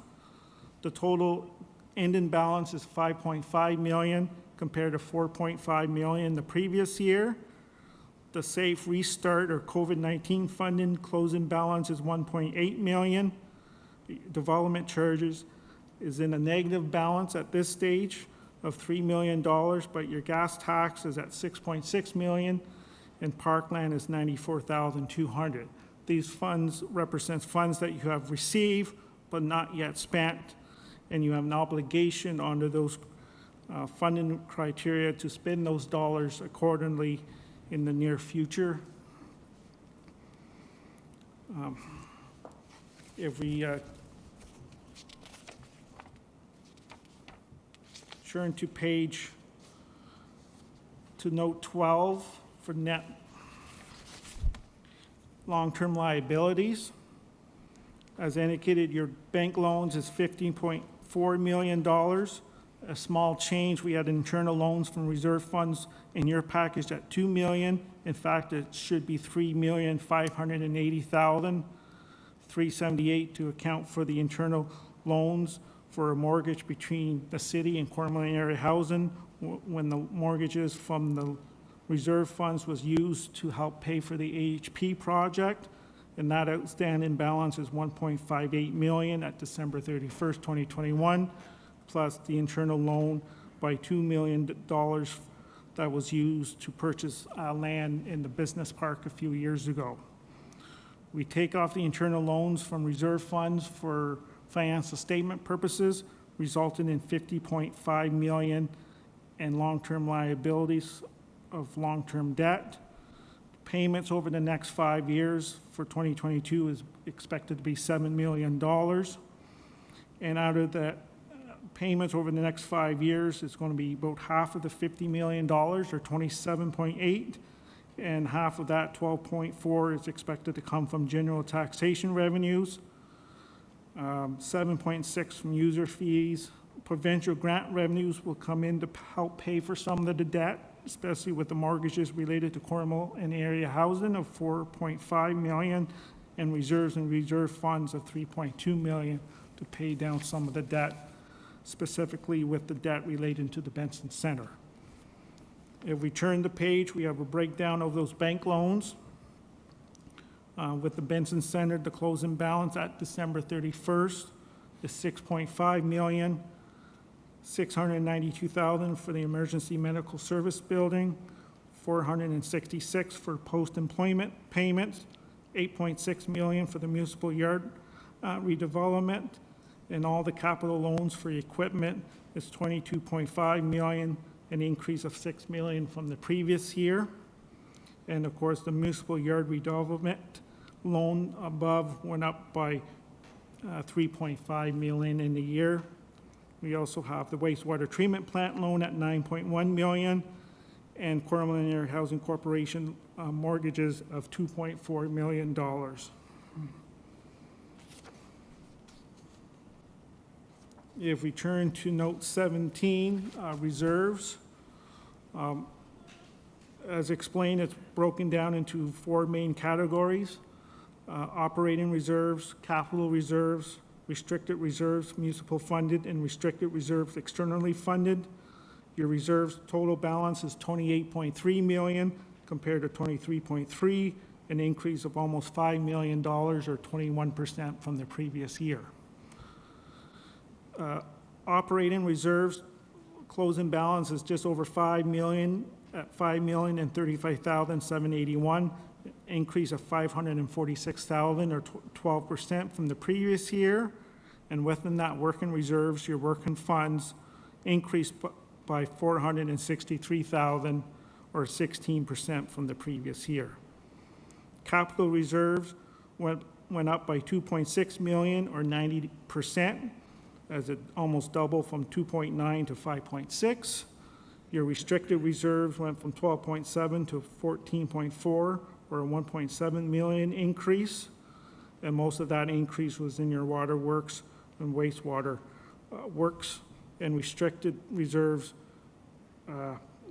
The total ending balance is $5.5 million compared to $4.5 million the previous year. The Safe Restart or COVID-19 funding closing balance is $1.8 million. Development charges is in a negative balance at this stage of $3 million, but your gas tax is at $6.6 million, and parkland is $94,200. These funds represent funds that you have received but not yet spent, and you have an obligation under those funding criteria to spend those dollars accordingly in the near future. If we turn to note 12 for net long-term liabilities. As indicated, your bank loans is $15.4 million. A small change, we had internal loans from reserve funds in your package at $2 million. In fact, it should be $3,580,378 to account for the internal loans for a mortgage between the city and Cornwall Area Housing when the mortgages from the reserve funds was used to help pay for the AHP project, and that outstanding balance is $1.58 million at December 31st, 2021, plus the internal loan by $2 million that was used to purchase land in the business park a few years ago. We take off the internal loans from reserve funds for financial statement purposes, resulting in $50.5 million in long-term liabilities of long-term debt. Payments over the next 5 years for 2022 is expected to be $7 million. And out of the payments over the next 5 years, it's going to be about half of the $50 million, or 27.8, and half of that, 12.4, is expected to come from general taxation revenues, 7.6 from user fees. Provincial grant revenues will come in to help pay for some of the debt, especially with the mortgages related to Cornwall and area housing of $4.5 million, and reserves and reserve funds of $3.2 million to pay down some of the debt, specifically with the debt relating to the Benson Center. If we turn the page, we have a breakdown of those bank loans. With the Benson Center, the closing balance at December 31st is $6.5 million, $692,000 for the emergency medical service building, $466,000 for post-employment payments, $8.6 million for the municipal yard redevelopment, and all the capital loans for equipment is $22.5 million, an increase of $6 million from the previous year. And of course, the municipal yard redevelopment loan above went up by $3.5 million in the year. We also have the wastewater treatment plant loan at $9.1 million, and Cornwall Area Housing Corporation mortgages of $2.4 million. If we turn to note 17, reserves. As explained, it's broken down into 4 main categories: operating reserves, capital reserves, restricted reserves, municipal funded, and restricted reserves externally funded. Your reserves total balance is $28.3 million compared to $23.3, an increase of almost $5 million or 21% from the previous year. Operating reserves closing balance is just over $5 million at $5,035,781, increase of $546,000 or 12% from the previous year. And within that working reserves, your working funds increased by $463,000 or 16% from the previous year. Capital reserves went up by $2.6 million or 90%, as it almost doubled from 2.9 to 5.6. Your restricted reserves went from 12.7 to 14.4, or a 1.7 million increase, and most of that increase was in your waterworks and wastewater works, and restricted reserves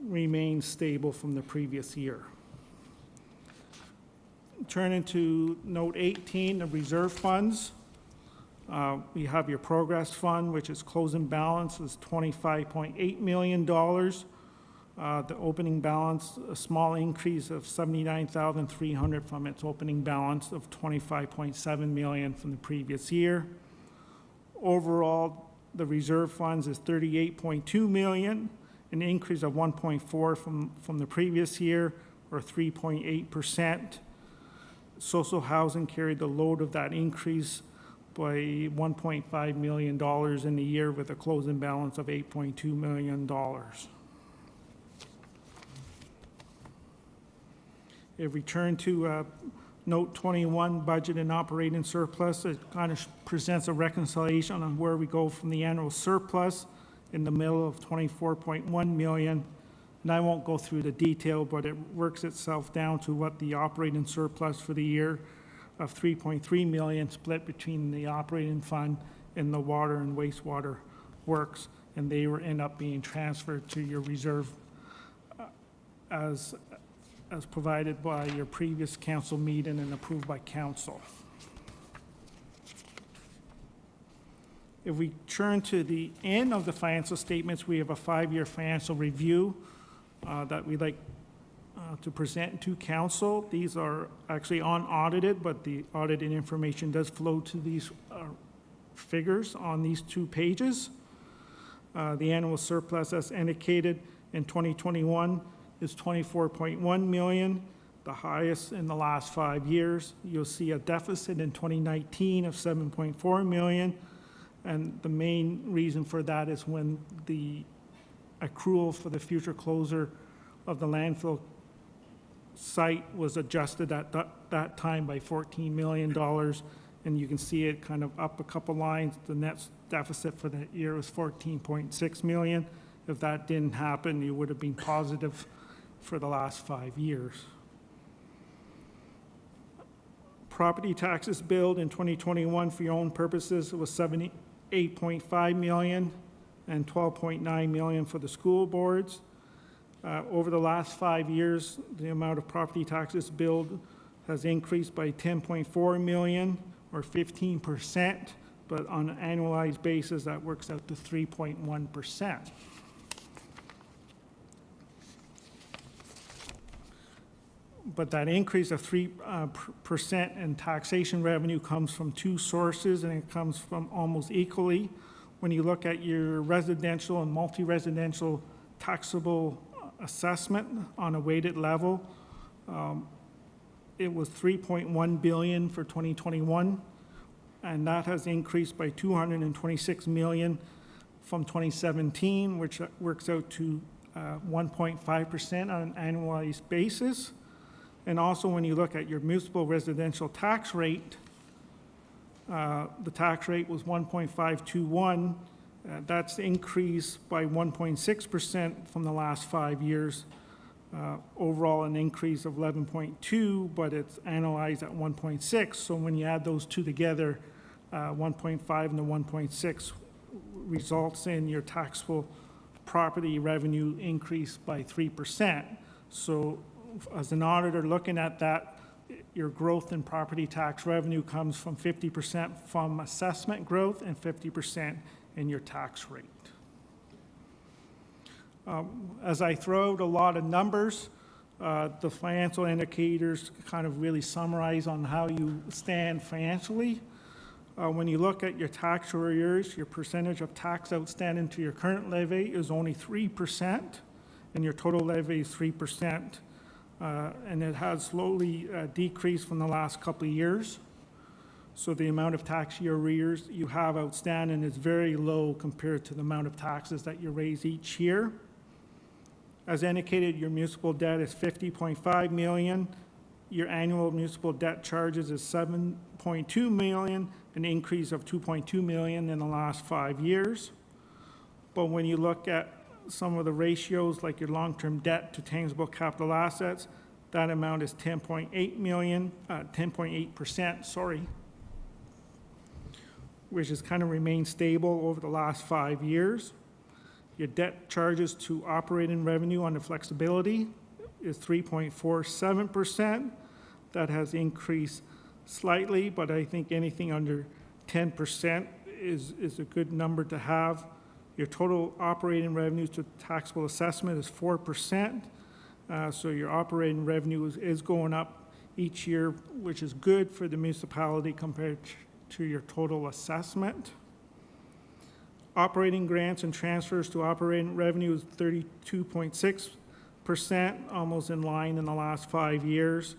remain stable from the previous year. Turning to note 18, the reserve funds. We have your progress fund, which is closing balance is $25.8 million. The opening balance, a small increase of $79,300 from its opening balance of $25.7 million from the previous year. Overall, the reserve funds is $38.2 million, an increase of 1.4 from the previous year, or 3.8%. Social housing carried the load of that increase by $1.5 million in the year, with a closing balance of $8.2 million. If we turn to note 21, budget and operating surplus, it kind of presents a reconciliation on where we go from the annual surplus in the middle of $24.1 million. And I won't go through the detail, but it works itself down to what the operating surplus for the year of $3.3 million, split between the operating fund and the water and wastewater works, and they end up being transferred to your reserve as provided by your previous council meeting and approved by council. If we turn to the end of the financial statements, we have a 5-year financial review that we'd like to present to council. These are actually unaudited, but the audited information does flow to these figures on these 2 pages. The annual surplus, as indicated in 2021, is $24.1 million, the highest in the last 5 years. You'll see a deficit in 2019 of $7.4 million, and the main reason for that is when the accrual for the future closure of the landfill site was adjusted at that time by $14 million, and you can see it kind of up a couple lines. The net deficit for that year was $14.6 million. If that didn't happen, you would have been positive for the last 5 years. Property taxes billed in 2021 for your own purposes was $78.5 million and $12.9 million for the school boards. Over the last 5 years, the amount of property taxes billed has increased by $10.4 million, or 15%, but on an annualized basis, that works out to 3.1%. But that increase of 3% in taxation revenue comes from 2 sources, and it comes from almost equally. When you look at your residential and multi-residential taxable assessment on a weighted level, it was $3.1 billion for 2021, and that has increased by $226 million from 2017, which works out to 1.5% on an annualized basis. And also, when you look at your municipal residential tax rate, the tax rate was 1.521. That's increased by 1.6% from the last 5 years. Overall, an increase of 11.2, but it's analyzed at 1.6. So when you add those 2 together, 1.5 and the 1.6 results in your taxable property revenue increase by 3%. So as an auditor looking at that, your growth in property tax revenue comes from 50% from assessment growth and 50% in your tax rate. As I throw out a lot of numbers, the financial indicators kind of really summarize on how you stand financially. When you look at your tax arrears, your percentage of tax outstanding to your current levy is only 3%, and your total levy is 3%. And it has slowly decreased from the last couple of years. So the amount of tax year arrears you have outstanding is very low compared to the amount of taxes that you raise each year. As indicated, your municipal debt is $50.5 million. Your annual municipal debt charges is $7.2 million, an increase of $2.2 million in the last 5 years. But when you look at some of the ratios, like your long-term debt to tangible capital assets, that amount is 10.8%, sorry. which has kind of remained stable over the last 5 years. Your debt charges to operating revenue under flexibility is 3.47%. That has increased slightly, but I think anything under 10% is a good number to have. Your total operating revenues to taxable assessment is 4%. So your operating revenue is going up each year, which is good for the municipality compared to your total assessment. Operating grants and transfers to operating revenue is 32.6%, almost in line in the last 5 years.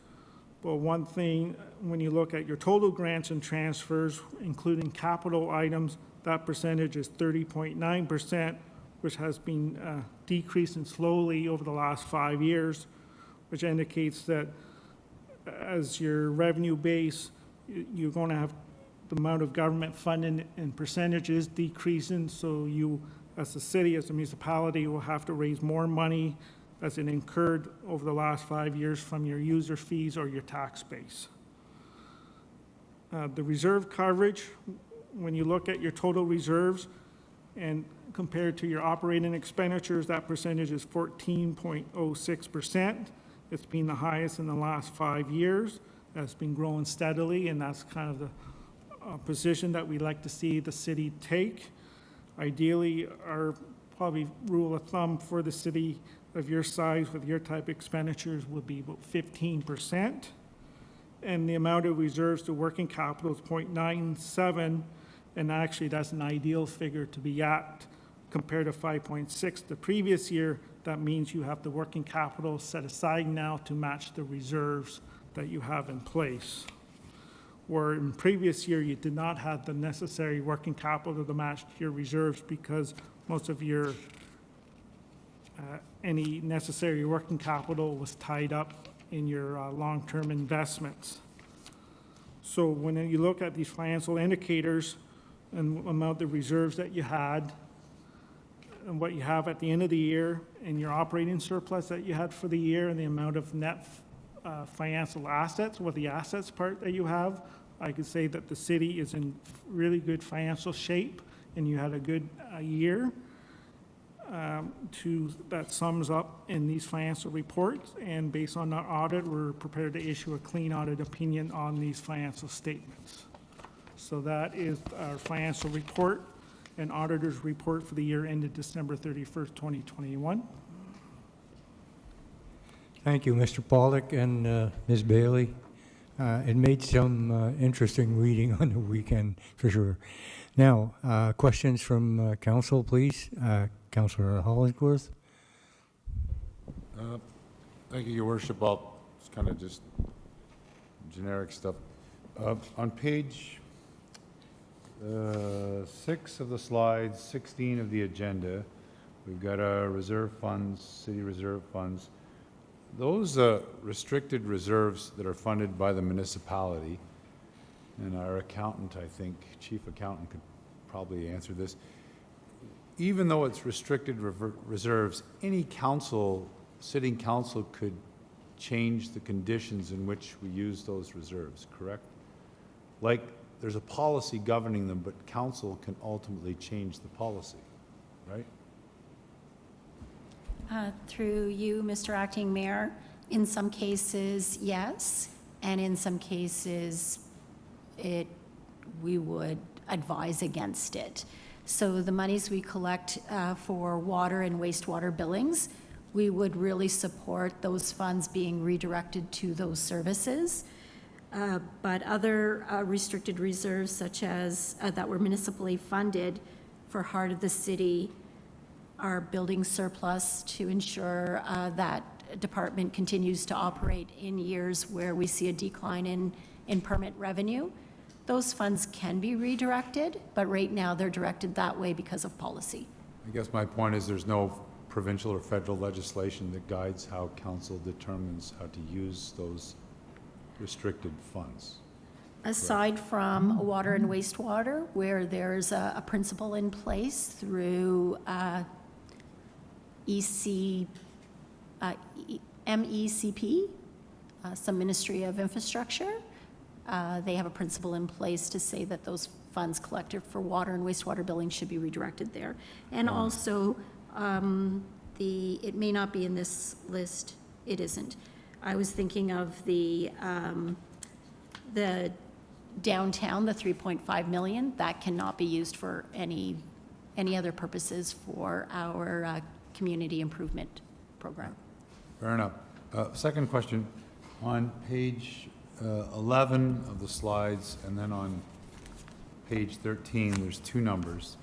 But one thing, when you look at your total grants and transfers, including capital items, that percentage is 30.9%, which has been decreasing slowly over the last 5 years, which indicates that as your revenue base, you're going to have the amount of government funding and percentages decreasing, so you, as a city, as a municipality, will have to raise more money as it incurred over the last 5 years from your user fees or your tax base. The reserve coverage, when you look at your total reserves and compared to your operating expenditures, that percentage is 14.06%. It's been the highest in the last 5 years. That's been growing steadily, and that's kind of the position that we'd like to see the city take. Ideally, our probably rule of thumb for the city of your size with your type of expenditures would be about 15%. And the amount of reserves to working capital is 0.97, and actually that's an ideal figure to be at compared to 5.6 the previous year. That means you have the working capital set aside now to match the reserves that you have in place. Where in previous year, you did not have the necessary working capital to match your reserves because most of your, any necessary working capital was tied up in your long-term investments. So when you look at these financial indicators and the amount of reserves that you had and what you have at the end of the year and your operating surplus that you had for the year and the amount of net financial assets, or the assets part that you have, I could say that the city is in really good financial shape and you had a good year. That sums up in these financial reports, and based on our audit, we're prepared to issue a clean audit opinion on these financial statements. So that is our financial report and auditor's report for the year ended December 31st, 2021.
Thank you, Mr. Pollock and Ms. Bailey. It made some interesting reading on the weekend, for sure. Now, questions from council, please. Councillor Hollingsworth.
Thank you, Your Worship. It's kind of just generic stuff. On page 6 of the slides, 16 of the agenda, we've got our reserve funds, city reserve funds. Those restricted reserves that are funded by the municipality, and our accountant, I think, chief accountant could probably answer this. Even though it's restricted reserves, any council, sitting council could change the conditions in which we use those reserves, correct? Like, there's a policy governing them, but council can ultimately change the policy, right?
Through you, Mr. Acting Mayor, in some cases, yes, and in some cases, we would advise against it. So the monies we collect for water and wastewater billings, we would really support those funds being redirected to those services. But other restricted reserves, such as that were municipally funded for Heart of the City, our building surplus to ensure that department continues to operate in years where we see a decline in permit revenue. Those funds can be redirected, but right now they're directed that way because of policy.
I guess my point is there's no provincial or federal legislation that guides how council determines how to use those restricted funds.
Aside from water and wastewater, where there's a principle in place through MECP, some Ministry of Infrastructure, they have a principle in place to say that those funds collected for water and wastewater billing should be redirected there. And also, it may not be in this list, it isn't. I was thinking of the downtown, the 3.5 million, that cannot be used for any other purposes for our community improvement program.
Fair enough. Second question, on page 11 of the slides, and then on page 13, there's two numbers.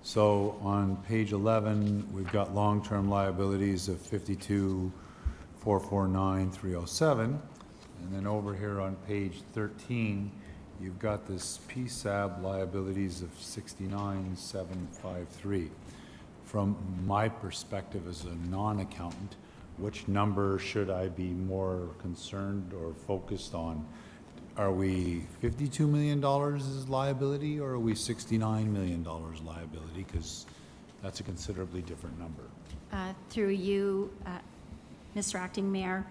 So on page 11, we've got long-term liabilities of 52,449,307, and then over here on page 13, you've got this PSAB liabilities of 69,753. From my perspective as a non-accountant, which number should I be more concerned or focused on? Are we $52 million is liability, or are we $69 million liability? Because that's a considerably different number.
Through you, Mr. Acting Mayor,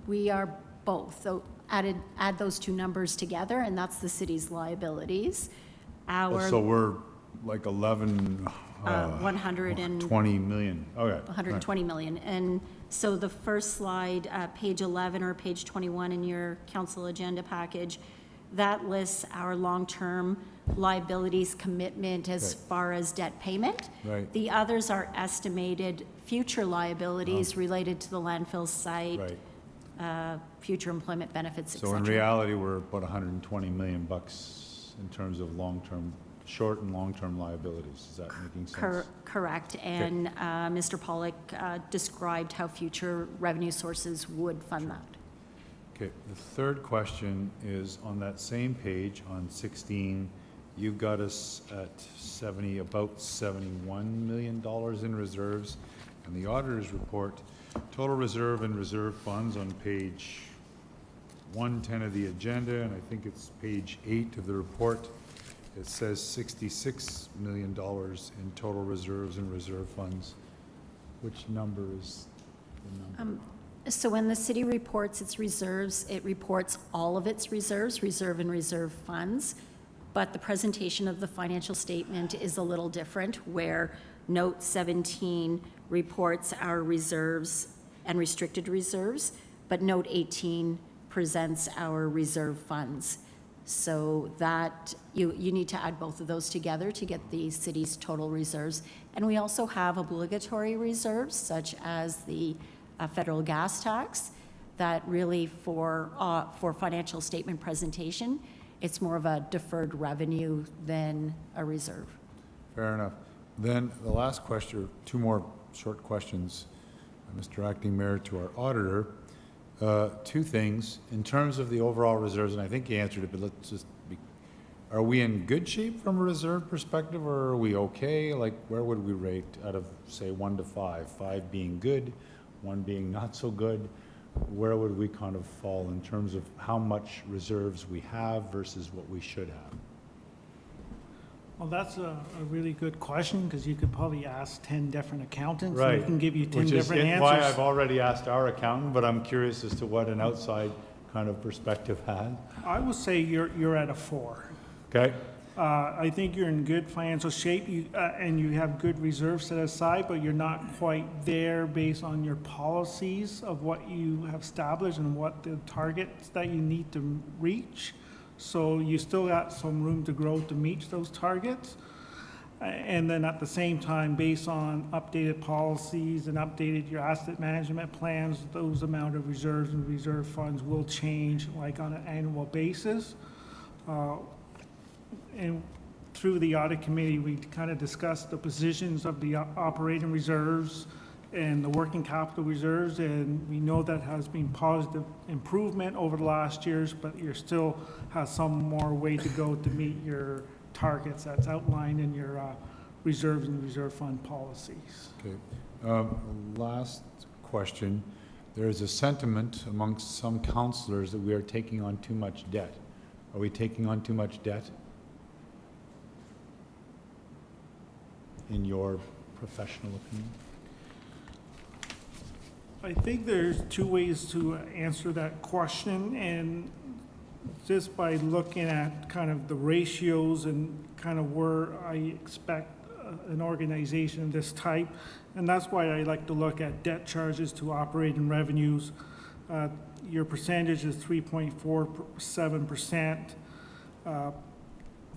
we are both. So add those two numbers together, and that's the city's liabilities.
So we're like
120
million. Okay.
120 million. And so the first slide, page 11 or page 21 in your council agenda package, that lists our long-term liabilities commitment as
Right.
far as debt payment.
Right.
The others are estimated future liabilities related to the landfill site,
Right.
future employment benefits, et
So in
cetera.
reality, we're about 120 million bucks in terms of long-term, short and long-term liabilities. Is that making sense?
Correct. And Mr. Pollock described how future revenue sources would fund that.
Okay, the third question is on that same page, on 16, you've got us at about $71 million in reserves, and the auditor's report, total reserve and reserve funds on page 110 of the agenda, and I think it's page 8 of the report, it says $66 million in total reserves and reserve funds. Which number is the number?
So when the city reports its reserves, it reports all of its reserves, reserve and reserve funds. But the presentation of the financial statement is a little different, where Note 17 reports our reserves and restricted reserves, but Note 18 presents our reserve funds. So that, you need to add both of those together to get the city's total reserves. And we also have obligatory reserves, such as the federal gas tax, that really for financial statement presentation, it's more of a deferred revenue than a reserve.
Fair enough. Then the last question, two more short questions, Mr. Acting Mayor, to our auditor. Two things. In terms of the overall reserves, and I think you answered it, but let's just be, are we in good shape from a reserve perspective, or are we okay? Like, where would we rate out of, say, 1 to 5? 5 being good, 1 being not so good. Where would we kind of fall in terms of how much reserves we have versus what we should have?
Well, that's a really good question, because you could probably ask 10 different accountants.
Right.
And we can give you 10
Which is
different
why
answers.
I've already asked our accountant, but I'm curious as to what an outside kind of perspective had.
I would say you're at a 4.
Okay?
I think you're in good financial shape, and you have good reserves set aside, but you're not quite there based on your policies of what you have established and what the targets that you need to reach. So you still got some room to grow to meet those targets. And then at the same time, based on updated policies and updated your asset management plans, those amount of reserves and reserve funds will change like on an annual basis. And through the audit committee, we kind of discussed the positions of the operating reserves and the working capital reserves, and we know that has been positive improvement over the last years, but you still have some more way to go to meet your targets that's outlined in your reserves and reserve fund policies.
Okay. Last question. There is a sentiment amongst some councillors that we are taking on too much debt. Are we taking on too much debt? In your professional opinion?
I think there's two ways to answer that question, and just by looking at kind of the ratios and kind of where I expect an organization of this type. And that's why I like to look at debt charges to operating revenues. Your percentage is 3.47%.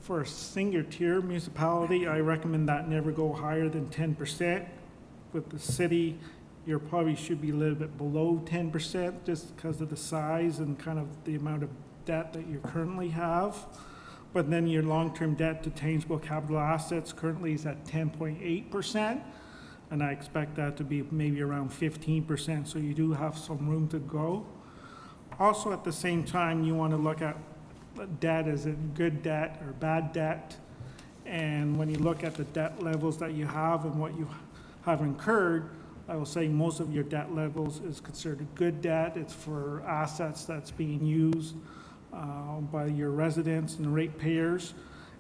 For a single tier municipality, I recommend that never go higher than 10%. With the city, you probably should be a little bit below 10% just because of the size and kind of the amount of debt that you currently have. But then your long-term debt to tangible capital assets currently is at 10.8%. And I expect that to be maybe around 15%, so you do have some room to go. Also, at the same time, you want to look at debt as in good debt or bad debt. And when you look at the debt levels that you have and what you have incurred, I will say most of your debt levels is considered good debt. It's for assets that's being used by your residents and ratepayers.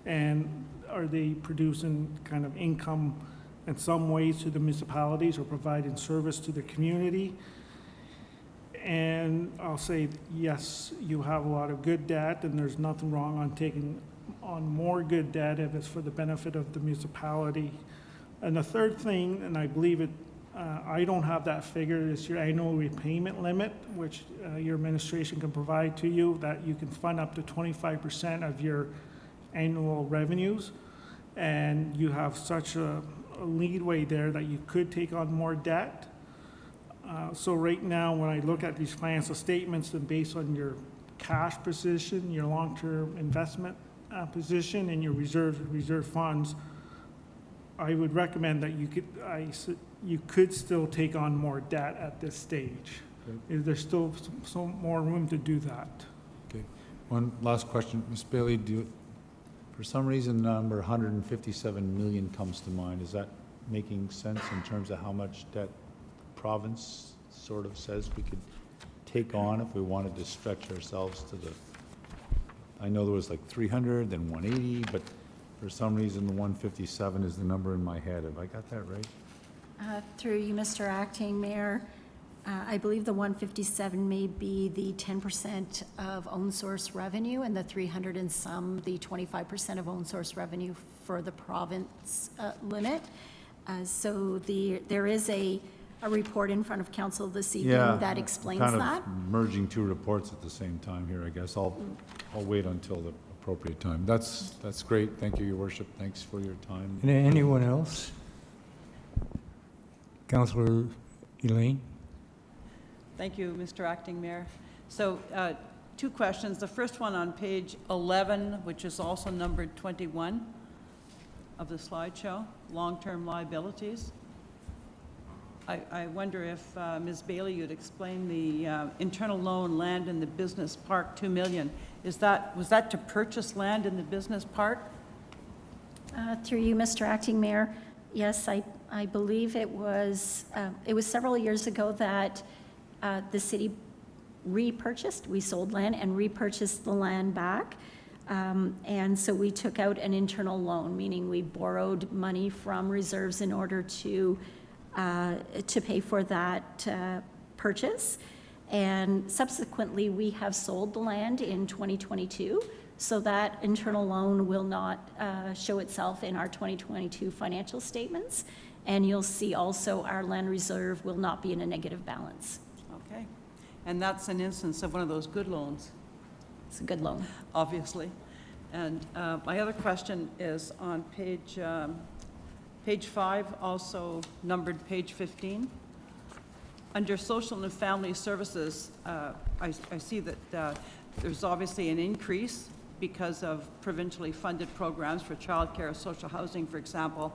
And are they producing kind of income in some ways to the municipalities or providing service to the community? And I'll say, yes, you have a lot of good debt, and there's nothing wrong on taking on more good debt if it's for the benefit of the municipality. And the third thing, and I believe it, I don't have that figure, is your annual repayment limit, which your administration can provide to you, that you can fund up to 25% of your annual revenues. And you have such a leadway there that you could take on more debt. So right now, when I look at these financial statements, and based on your cash position, your long-term investment position, and your reserve funds, I would recommend that you could still take on more debt at this stage.
Okay.
There's still some more room to do that.
Okay. One last question. Ms. Bailey, for some reason, the number 157 million comes to mind. Is that making sense in terms of how much debt province sort of says we could take on if we wanted to stretch ourselves to the, I know there was like 300, then 180, but for some reason the 157 is the number in my head. Have I got that right?
Through you, Mr. Acting Mayor, I believe the 157 may be the 10% of own source revenue, and the 300 and some, the 25% of own source revenue for the province limit. So there is a report in front of council this evening that explains that.
Kind of merging two reports at the same time here, I guess. I'll wait until the appropriate time. That's great. Thank you, Your Worship. Thanks for your time.
Anyone else? Councillor Elaine?
Thank you, Mr. Acting Mayor. So two questions. The first one on page 11, which is also numbered 21 of the slideshow, long-term liabilities. I wonder if Ms. Bailey, you'd explain the internal loan land in the business park, 2 million. Was that to purchase land in the business park?
Through you, Mr. Acting Mayor, yes, I believe it was several years ago that the city repurchased, we sold land and repurchased the land back. And so we took out an internal loan, meaning we borrowed money from reserves in order to pay for that purchase. And subsequently, we have sold the land in 2022, so that internal loan will not show itself in our 2022 financial statements. And you'll see also our land reserve will not be in a negative balance.
Okay. And that's an instance of one of those good loans.
It's a good loan.
Obviously. And my other question is on page 5, also numbered page 15. Under social and family services, I see that there's obviously an increase because of provincially funded programs for childcare, social housing, for example.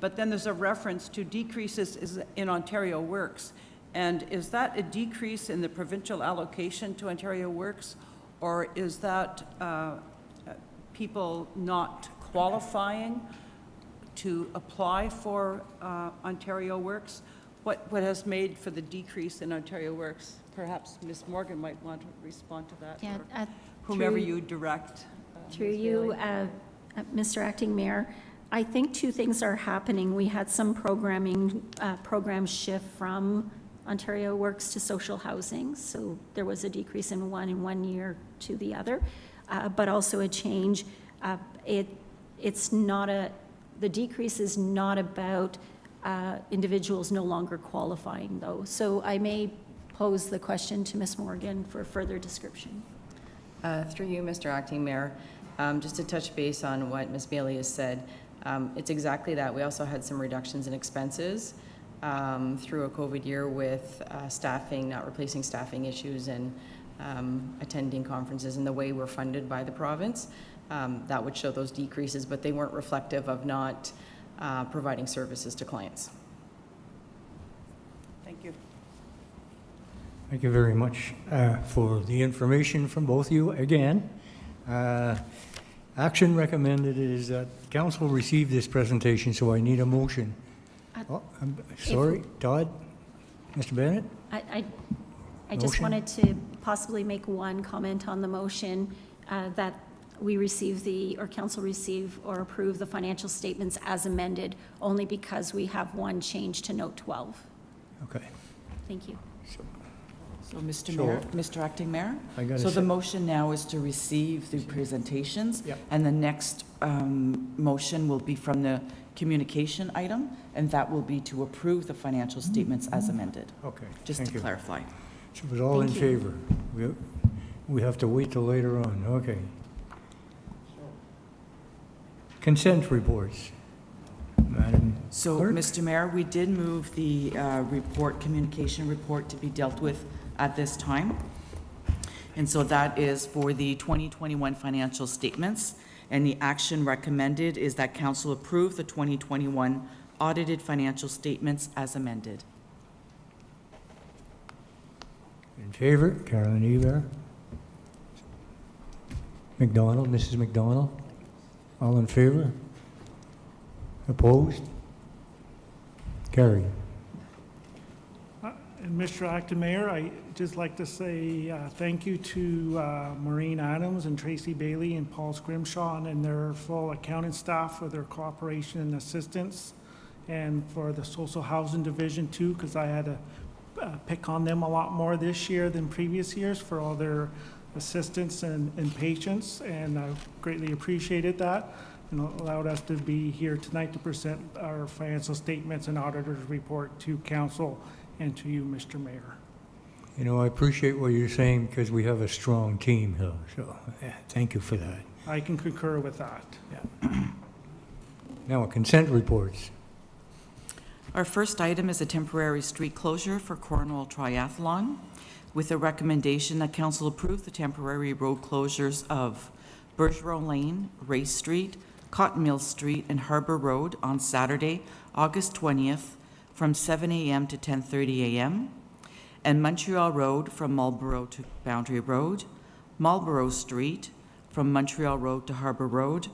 But then there's a reference to decreases in Ontario Works. And is that a decrease in the provincial allocation to Ontario Works, or is that people not qualifying to apply for Ontario Works? What has made for the decrease in Ontario Works? Perhaps Ms. Morgan might want to respond to that.
Yeah,
or whomever you direct.
Through
Ms.
you,
Bailey.
Mr. Acting Mayor, I think two things are happening. We had some programs shift from Ontario Works to social housing, so there was a decrease in one year to the other, but also a change. It's not the decrease is not about individuals no longer qualifying, though. So I may pose the question to Ms. Morgan for further description.
Through you, Mr. Acting Mayor, just to touch base on what Ms. Bailey has said, it's exactly that. We also had some reductions in expenses through a COVID year with staffing, not replacing staffing issues and attending conferences and the way we're funded by the province. That would show those decreases, but they weren't reflective of not providing services to clients.
Thank you.
Thank you very much for the information from both of you. Again, action recommended is that council receive this presentation, so I need a motion. Oh, I'm sorry, Todd? Mr. Bennett?
I just
Motion?
wanted to possibly make one comment on the motion that we receive or council receive or approve the financial statements as amended, only because we have one change to note 12.
Okay.
Thank you.
So, Mr.
So-
Mayor, Mr. Acting Mayor?
I gotta
So the
say-
motion now is to receive the presentations.
Yep.
And the next motion will be from the communication item, and that will be to approve the financial statements as amended,
Okay,
just
thank
to
you.
clarify.
So it was all in
Thank you.
favor? We have to wait till later on, okay. Consent reports. Madam
So,
Clerk?
Mr. Mayor, we did move the communication report to be dealt with at this time. And so that is for the 2021 financial statements. And the action recommended is that council approve the 2021 audited financial statements as amended.
In favor, Carolyn Eber. McDonald, Mrs. McDonald. All in favor? Opposed? Carried.
And Mr. Acting Mayor, I just like to say thank you to Maureen Adams and Tracy Bailey and Paul Scrimshaw and their full accounting staff for their cooperation and assistance, and for the social housing division too, because I had to pick on them a lot more this year than previous years for all their assistance and patience, and I greatly appreciated that, and allowed us to be here tonight to present our financial statements and auditor's report to council and to you, Mr. Mayor.
You know, I appreciate what you're saying because we have a strong team here, so yeah, thank you for that.
I can concur with that.
Now, consent reports.
Our first item is a temporary street closure for Cornwall Triathlon, with a recommendation that council approve the temporary road closures of Bergeron Lane, Race Street, Cotton Mill Street, and Harbor Road on Saturday, August 20th, from 7 a.m. to 10:30 a.m., and Montreal Road from Marlborough to Boundary Road, Marlborough Street from Montreal Road to Harbor Road,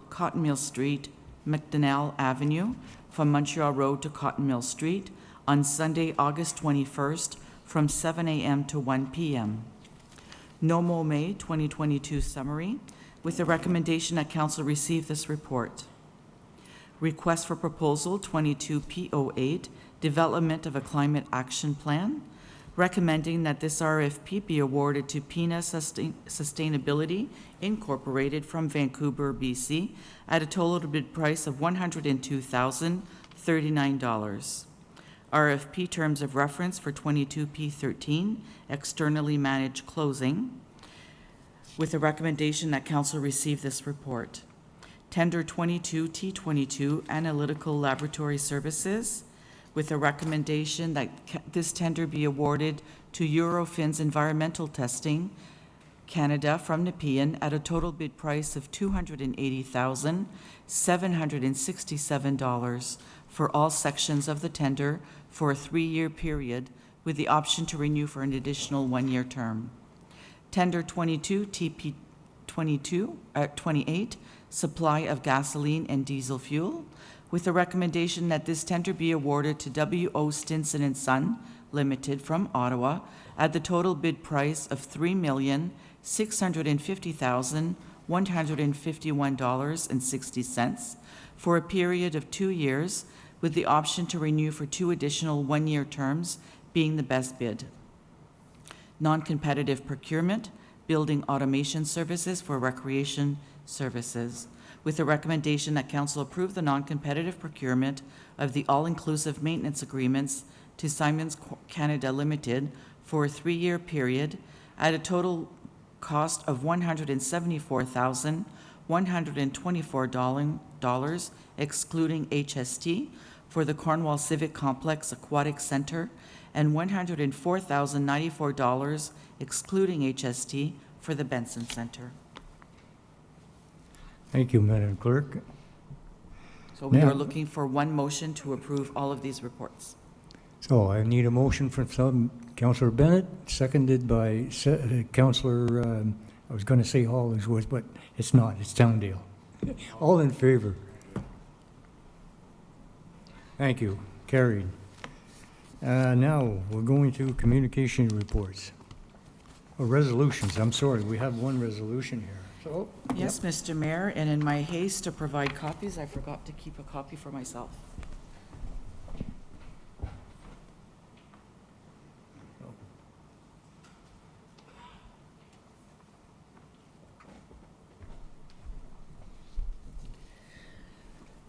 Cotton Mill Street, McDonnell Avenue from Montreal Road to Cotton Mill Street on Sunday, August 21st, from 7 a.m. to 1 p.m. NOMO May 2022 summary, with the recommendation that council receive this report. Request for Proposal 22P08, Development of a Climate Action Plan, recommending that this RFP be awarded to PINA Sustainability Incorporated from Vancouver, BC, at a total bid price of $102,039. RFP terms of reference for 22P13, externally managed closing, with a recommendation that council receive this report. Tender 22T22, Analytical Laboratory Services, with a recommendation that this tender be awarded to Eurofins Environmental Testing Canada from Nepean at a total bid price of $280,767 for all sections of the tender for a 3-year period, with the option to renew for an additional 1-year term. Tender 22T28, Supply of Gasoline and Diesel Fuel, with a recommendation that this tender be awarded to W.O. Stinson and Son Limited from Ottawa at the total bid price of $3,650,151.60 for a period of 2 years, with the option to renew for 2 additional one-year terms being the best bid. Non-competitive procurement, building automation services for recreation services, with the recommendation that council approve the non-competitive procurement of the all-inclusive maintenance agreements to Simons Canada Limited for a 3-year period at a total cost of $174,124 excluding HST for the Cornwall Civic Complex Aquatic Center and $104,094 excluding HST for the Benson Center.
Thank you, Madam Clerk.
So we
Now-
are looking for one motion to approve all of these reports.
So I need a motion from Councillor Bennett, seconded by Councillor, I was going to say Hollingsworth, but it's not, it's Towndale. All in favor? Thank you. Carried. Now, we're going to communication reports. Oh, resolutions, I'm sorry, we have one resolution here. So,
Yes, Mr. Mayor, and in my haste to provide copies, I forgot to keep a copy for myself.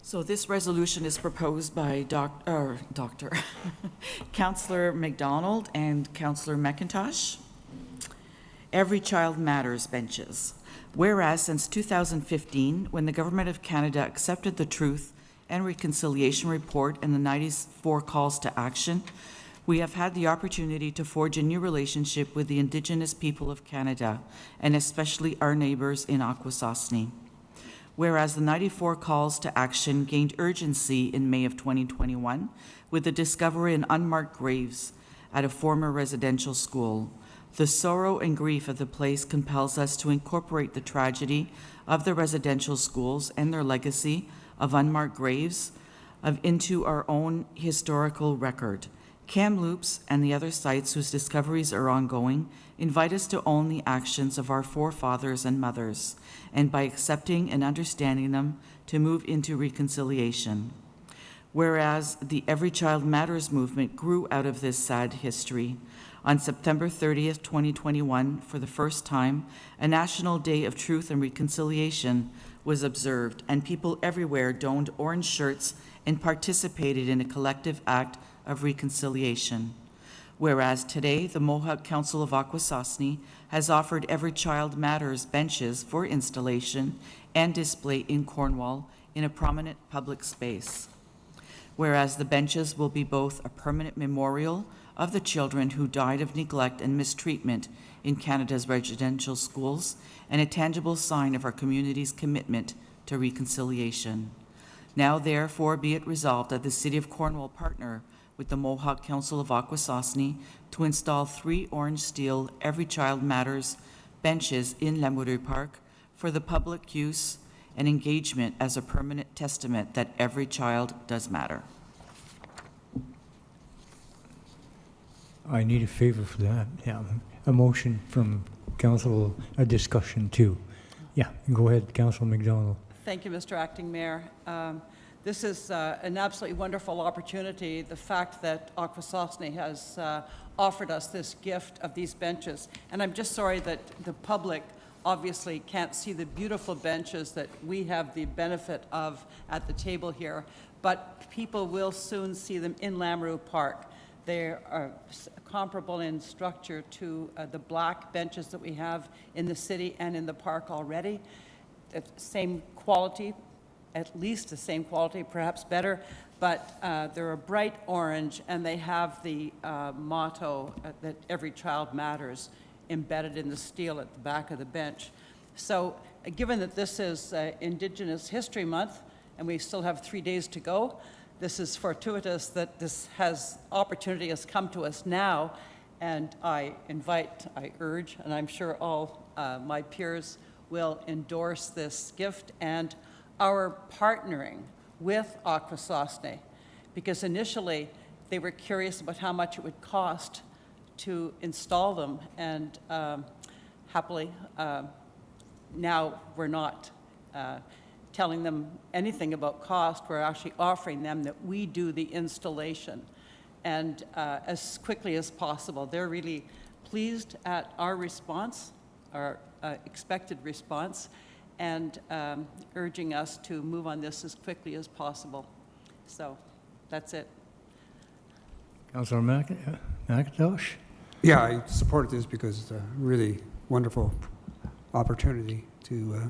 So this resolution is proposed by Dr. Councillor McDonald and Councillor McIntosh. Every Child Matters benches. Whereas since 2015, when the Government of Canada accepted the Truth and Reconciliation Report and the 94 calls to action, we have had the opportunity to forge a new relationship with the Indigenous people of Canada, and especially our neighbours in Akwesasne. Whereas the 94 calls to action gained urgency in May of 2021 with the discovery of unmarked graves at a former residential school, the sorrow and grief of the place compels us to incorporate the tragedy of the residential schools and their legacy of unmarked graves into our own historical record. Kamloops and the other sites whose discoveries are ongoing invite us to own the actions of our forefathers and mothers, and by accepting and understanding them, to move into reconciliation. Whereas the Every Child Matters movement grew out of this sad history, on September 30th, 2021, for the first time, a National Day of Truth and Reconciliation was observed, and people everywhere donned orange shirts and participated in a collective act of reconciliation. Whereas today, the Mohawk Council of Akwesasne has offered Every Child Matters benches for installation and display in Cornwall in a prominent public space. Whereas the benches will be both a permanent memorial of the children who died of neglect and mistreatment in Canada's residential schools and a tangible sign of our community's commitment to reconciliation. Now therefore be it resolved that the City of Cornwall partner with the Mohawk Council of Akwesasne to install 3 orange steel Every Child Matters benches in Lemureux Park for the public use and engagement as a permanent testament that every child does matter.
I need a favor for that. Yeah, a motion from council, a discussion too. Yeah, go ahead, Councillor McDonald.
Thank you, Mr. Acting Mayor. This is an absolutely wonderful opportunity, the fact that Akwesasne has offered us this gift of these benches. And I'm just sorry that the public obviously can't see the beautiful benches that we have the benefit of at the table here, but people will soon see them in Lemureux Park. They are comparable in structure to the black benches that we have in the city and in the park already. Same quality, at least the same quality, perhaps better, but they're a bright orange, and they have the motto that every child matters embedded in the steel at the back of the bench. So given that this is Indigenous History Month, and we still have 3 days to go, this is fortuitous that this opportunity has come to us now, and I urge, and I'm sure all my peers will endorse this gift and our partnering with Akwesasne, because initially they were curious about how much it would cost to install them, and happily now we're not. telling them anything about cost. We're actually offering them that we do the installation, and as quickly as possible. They're really pleased at our response, our expected response, and urging us to move on this as quickly as possible. So that's it.
Councillor McIntosh?
Yeah, I support this because it's a really wonderful opportunity to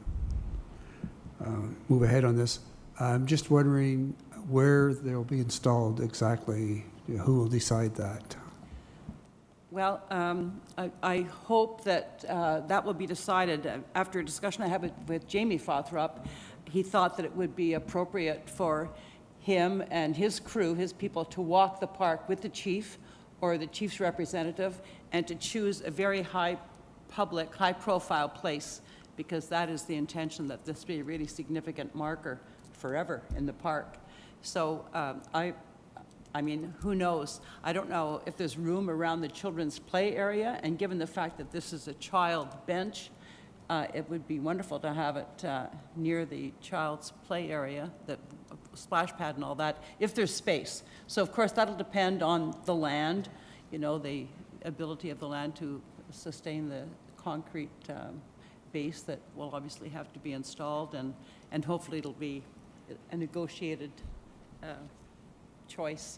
move ahead on this. I'm just wondering where they'll be installed exactly. Who will decide that?
Well, I hope that that will be decided after a discussion I had with Jamie Fothrop. He thought that it would be appropriate for him and his crew, his people, to walk the park with the chief or the chief's representative and to choose a very high public, high-profile place, because that is the intention, that this be a really significant marker forever in the park. So I mean, who knows? I don't know if there's room around the children's play area, and given the fact that this is a child bench, it would be wonderful to have it near the child's play area, the splash pad and all that, if there's space. So of course, that'll depend on the land, you know, the ability of the land to sustain the concrete base that will obviously have to be installed, and hopefully it'll be a negotiated choice.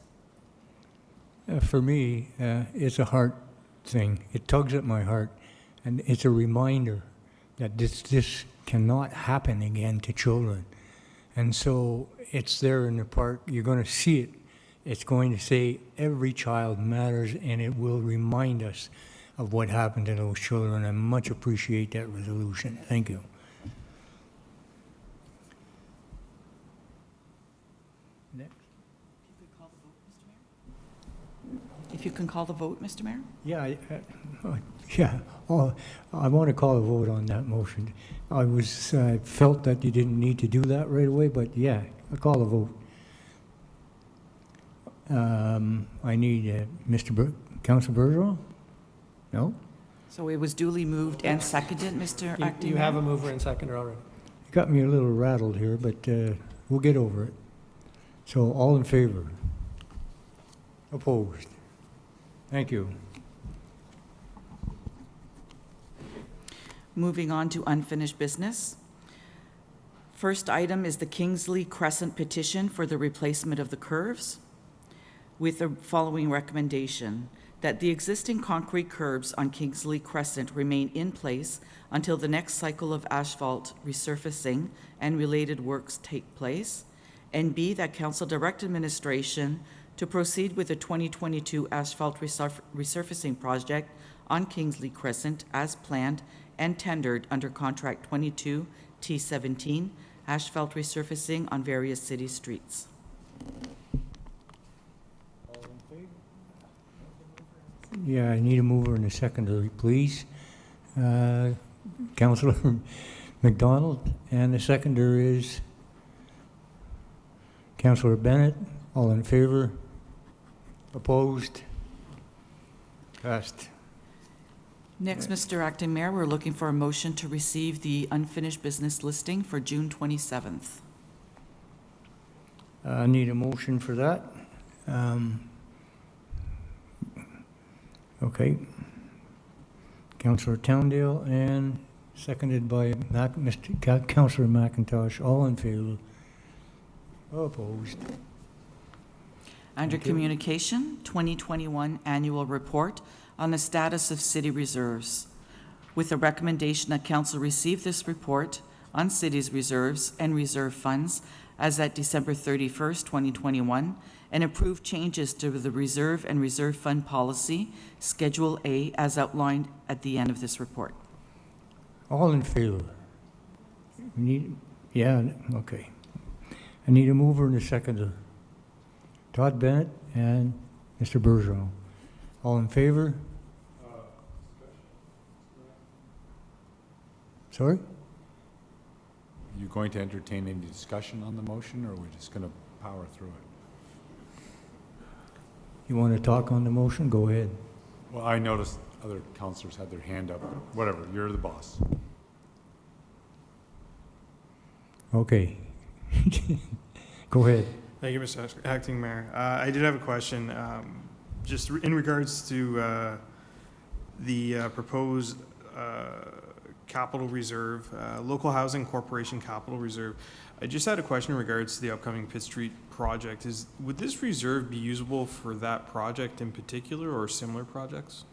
For me, it's a heart thing. It tugs at my heart, and it's a reminder that this cannot happen again to children. And so it's there in the park. You're going to see it. It's going to say every child matters, and it will remind us of what happened to those children. I much appreciate that resolution. Thank you. Next.
If you can call the vote, Mr. Mayor?
Yeah, I want to call a vote on that motion. I felt that you didn't need to do that right away, but yeah, I call a vote. I need Councilor Bergeron? No?
So it was duly moved and seconded, Mr. Acting
You
Mayor?
have a mover and seconder already.
You got me a little rattled here, but we'll get over it. So all in favor? Opposed? Thank you.
Moving on to unfinished business. First item is the Kingsley Crescent petition for the replacement of the curves, with the following recommendation: that the existing concrete curbs on Kingsley Crescent remain in place until the next cycle of asphalt resurfacing and related works take place, and B, that council direct administration to proceed with the 2022 asphalt resurfacing project on Kingsley Crescent as planned and tendered under contract 22 T17, asphalt resurfacing on various city streets.
Yeah, I need a mover and a seconder, please. Councillor McDonald, and the seconder is Councillor Bennett. All in favor? Opposed? Passed.
Next, Mr. Acting Mayor, we're looking for a motion to receive the unfinished business listing for June 27th.
I need a motion for that. Okay. Councillor Towndale, and seconded by Councillor McIntosh. All in favor? Opposed?
Under
Thank you.
Communication, 2021 Annual Report on the Status of City Reserves, with a recommendation that council receive this report on cities' reserves and reserve funds as at December 31st, 2021, and approve changes to the reserve and reserve fund policy, Schedule A, as outlined at the end of this report.
All in favor? Yeah, okay. I need a mover and a seconder. Todd Bennett and Mr. Bergeron. All in favor? Sorry?
You going to entertain any discussion on the motion, or are we just going to power through it?
You want to talk on the motion? Go ahead.
Well, I noticed other councillors had their hand up. Whatever, you're the boss.
Okay. Go ahead.
Thank you, Mr. Acting Mayor. I did have a question, just in regards to the proposed capital reserve, local housing corporation capital reserve. I just had a question in regards to the upcoming Pitt Street project. Would this reserve be usable for that project in particular or similar projects?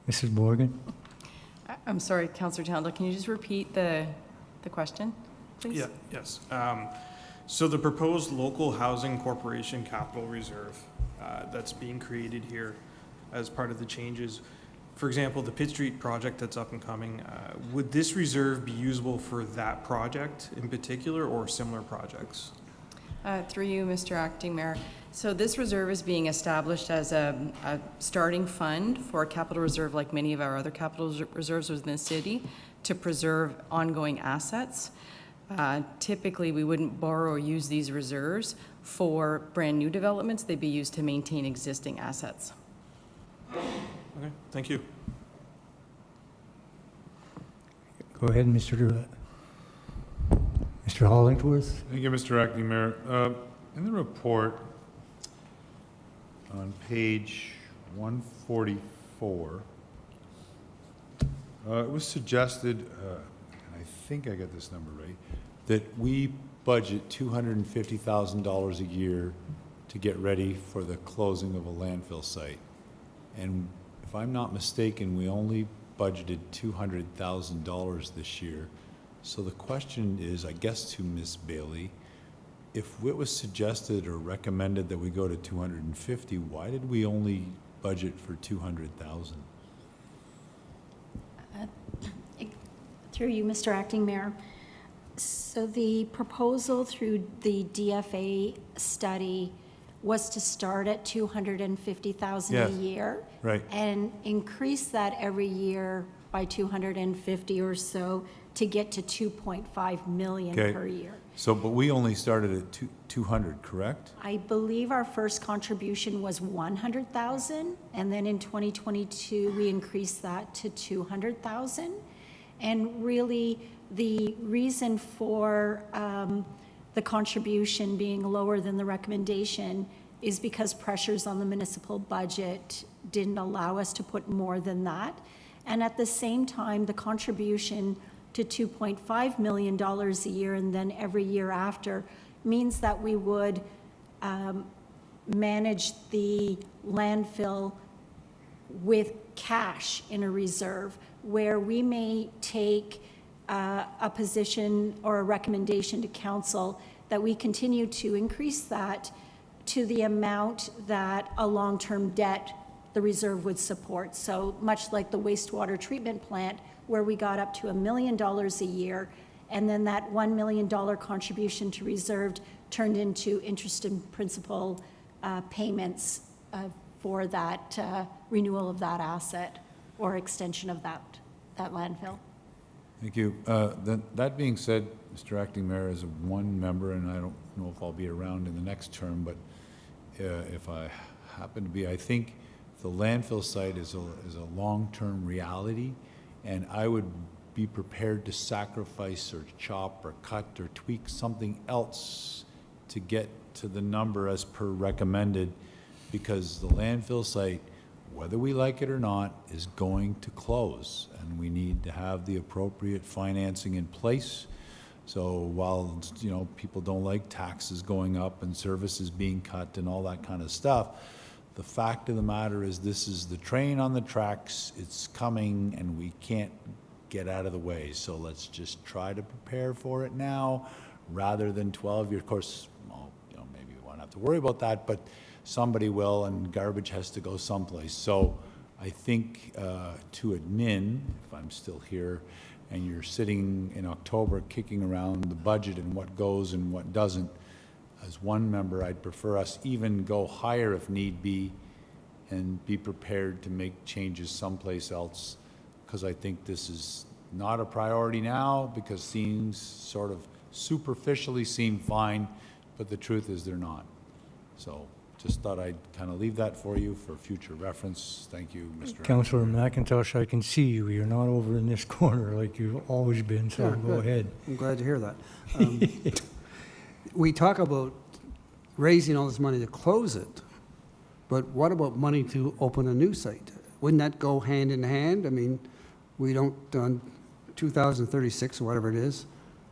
Mrs. Morgan?
I'm sorry, Councillor Townsend, can you just repeat the question, please?
Yeah, yes. So the proposed local housing corporation capital reserve that's being created here as part of the changes, for example, the Pitt Street project that's up and coming, would this reserve be usable for that project in particular or similar projects?
Through you, Mr. Acting Mayor. So this reserve is being established as a starting fund for a capital reserve like many of our other capital reserves within the city to preserve ongoing assets. Typically, we wouldn't borrow or use these reserves for brand new developments. They'd be used to maintain existing assets.
Okay, thank you.
Go ahead, Mr. Hollingsworth.
Thank you, Mr. Acting Mayor. In the report, on page 144, it was suggested, and I think I got this number right, that we budget $250,000 a year to get ready for the closing of a landfill site. And if I'm not mistaken, we only budgeted $200,000 this year. So the question is, I guess, to Ms. Bailey, if it was suggested or recommended that we go to 250, why did we only budget for 200,000?
Through you, Mr. Acting Mayor. So the proposal through the DFA study was to start at 250,000
Yes,
a year.
right.
And increase that every year by 250 or so to get to 2.5 million
Okay.
per year.
So, but we only started at 200, correct?
I believe our first contribution was 100,000, and then in 2022, we increased that to 200,000. And really, the reason for the contribution being lower than the recommendation is because pressures on the municipal budget didn't allow us to put more than that. And at the same time, the contribution to $2.5 million a year and then every year after means that we would manage the landfill with cash in a reserve, where we may take a position or a recommendation to council that we continue to increase that to the amount that a long-term debt the reserve would support. So much like the wastewater treatment plant, where we got up to $1 million a year, and then that $1 million contribution to reserved turned into interest and principal payments for that renewal of that asset or extension of that landfill.
Thank you. That being said, Mr. Acting Mayor, as one member, and I don't know if I'll be around in the next term, but if I happen to be, I think the landfill site is a long-term reality, and I would be prepared to sacrifice or chop or cut or tweak something else to get to the number as per recommended, because the landfill site, whether we like it or not, is going to close, and we need to have the appropriate financing in place. So while, you know, people don't like taxes going up and services being cut and all that kind of stuff, the fact of the matter is this is the train on the tracks, it's coming, and we can't get out of the way. So let's just try to prepare for it now rather than 12 years. Of course, well, you know, maybe we won't have to worry about that, but somebody will, and garbage has to go someplace. So I think to admin, if I'm still here, and you're sitting in October kicking around the budget and what goes and what doesn't, as one member, I'd prefer us even go higher if need be and be prepared to make changes someplace else, because I think this is not a priority now because things sort of superficially seem fine, but the truth is they're not. So Just thought I'd kind of leave that for you for future reference. Thank you, Mr.
Councillor McIntosh, I can see you. You're not over in this corner like you've always been, so
Yeah,
go
good.
ahead.
I'm glad to hear that. We talk about raising all this money to close it, but what about money to open a new site? Wouldn't that go hand in hand? I mean, we don't, on 2036 or whatever it is,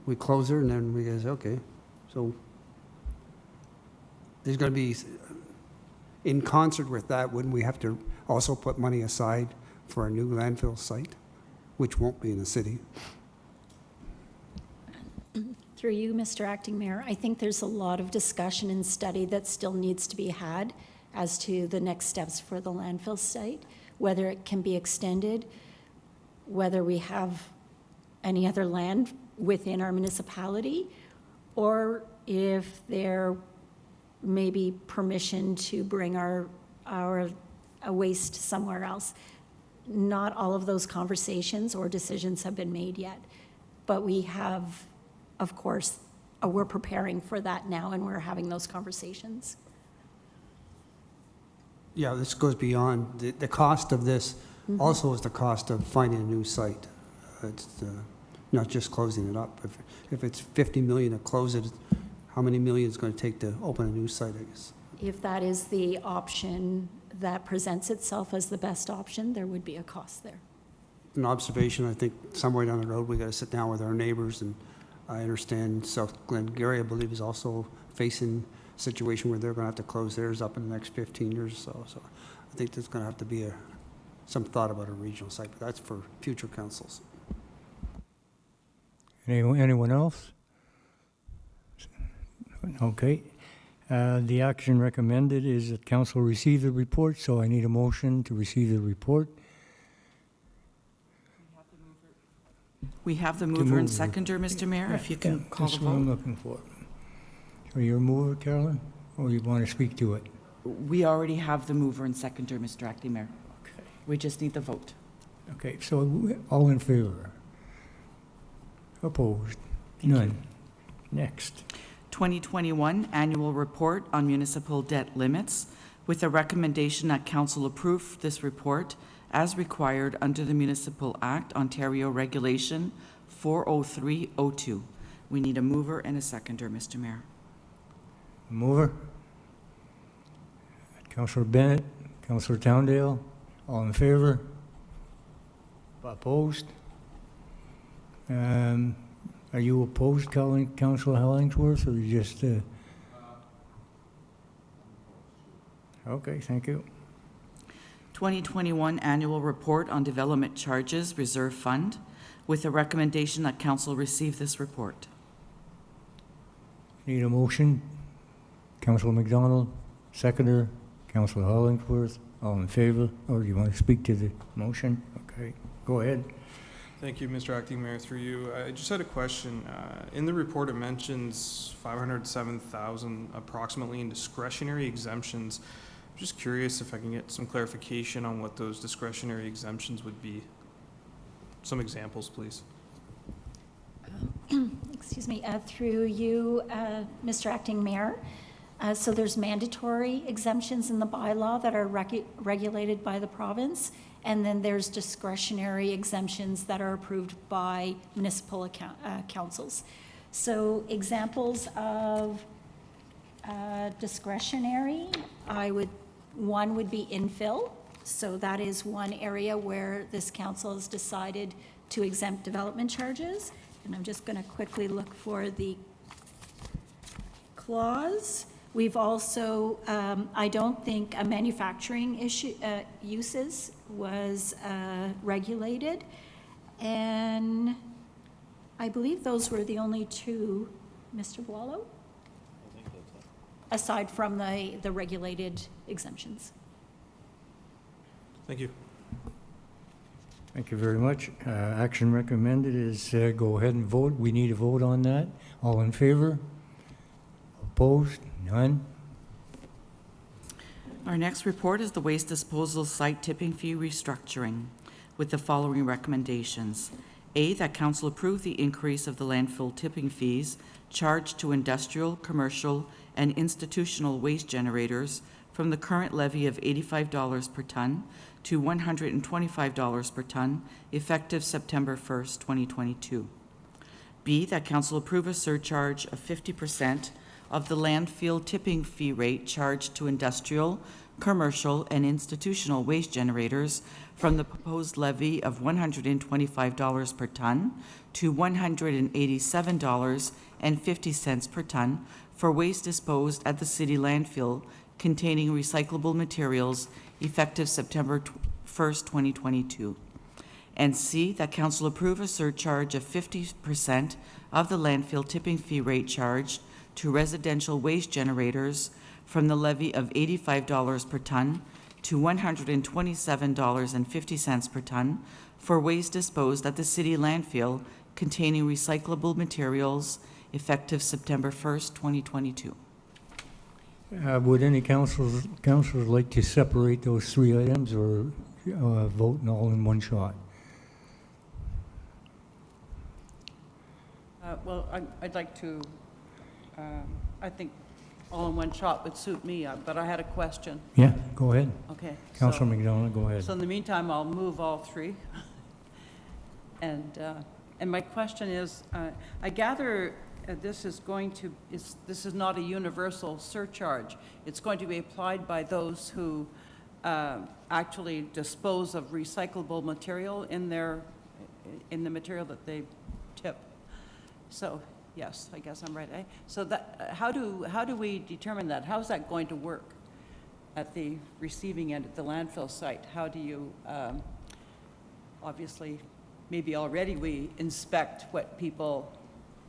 we close her and then we go, okay, so there's going to be, in concert with that, wouldn't we have to also put money aside for a new landfill site, which won't be in the city?
Through you, Mr. Acting Mayor, I think there's a lot of discussion and study that still needs to be had as to the next steps for the landfill site, whether it can be extended, whether we have any other land within our municipality, or if there may be permission to bring our waste somewhere else. Not all of those conversations or decisions have been made yet, but we have, of course, we're preparing for that now, and we're having those conversations.
Yeah, this goes beyond, the cost of this also is the cost of finding a new site. It's not just closing it up. If it's 50 million to close it, how many million is going to take to open a new site, I guess?
If that is the option that presents itself as the best option, there would be a cost there.
An observation, I think somewhere down the road, we got to sit down with our neighbors, and I understand South Glengarry, I believe, is also facing a situation where they're going to have to close theirs up in the next 15 years or so. So I think there's going to have to be some thought about a regional site, but that's for future councils.
Anyone else? Okay. The action recommended is that council receive the report, so I need a motion to receive the report.
We have the mover and
move.
seconder, Mr. Mayor, if you can call the
That's what I'm
vote.
looking for. Are you a mover, Carolyn, or you want to speak to it?
We already have the mover and seconder, Mr. Acting Mayor.
Okay.
We just need the vote.
Okay, so all in favor? Opposed? None. Next.
2021 Annual Report on Municipal Debt Limits, with a recommendation that council approve this report as required under the Municipal Act, Ontario Regulation 40302. We need a mover and a seconder, Mr. Mayor.
Mover? Councillor Bennett, Councillor Towndale, all in favor? Opposed? Are you opposed, Councillor Hellingsworth, or you just, Okay, thank you.
2021 Annual Report on Development Charges Reserve Fund, with a recommendation that council receive this report.
Need a motion? Councillor McDonald, seconder, Councillor Hollingsworth, all in favor? Or do you want to speak to the motion? Okay, go ahead.
Thank you, Mr. Acting Mayor. Through you, I just had a question. In the report, it mentions 507,000 approximately in discretionary exemptions. I'm just curious if I can get some clarification on what those discretionary exemptions would be. Some examples, please.
Excuse me, through you, Mr. Acting Mayor. So there's mandatory exemptions in the bylaw that are regulated by the province, and then there's discretionary exemptions that are approved by municipal councils. So examples of discretionary, one would be infill. So that is one area where this council has decided to exempt development charges. And I'm just going to quickly look for the clause. We've also, I don't think a manufacturing uses was regulated. And I believe those were the only two, Mr. Boileau? Aside from the regulated exemptions.
Thank you.
Thank you very much. Action recommended is go ahead and vote. We need a vote on that. All in favor? Opposed? None.
Our next report is the Waste Disposal Site Tipping Fee Restructuring, with the following recommendations. A, that council approve the increase of the landfill tipping fees charged to industrial, commercial, and institutional waste generators from the current levy of $85 per ton to $125 per ton, effective September 1st, 2022. B, that council approve a surcharge of 50% of the landfill tipping fee rate charged to industrial, commercial, and institutional waste generators from the proposed levy of $125 per ton to $187.50 per ton for waste disposed at the city landfill containing recyclable materials effective September 1st, 2022. And C, that council approve a surcharge of 50% of the landfill tipping fee rate charged to residential waste generators from the levy of $85 per ton to $127.50 per ton for waste disposed at the city landfill containing recyclable materials effective September 1st, 2022.
Would any councilors like to separate those three items or vote all in one shot?
Well, I'd like to, I think all in one shot would suit me, but I had a question.
Yeah, go ahead.
Okay.
Councilor McDonald, go ahead.
So in the meantime, I'll move all three. And my question is, I gather this is not a universal surcharge. It's going to be applied by those who actually dispose of recyclable material in the material that they tip. So, yes, I guess I'm right, eh? So that, how do we determine that? How's that going to work at the receiving end, at the landfill site? How do you, obviously, maybe already we inspect what people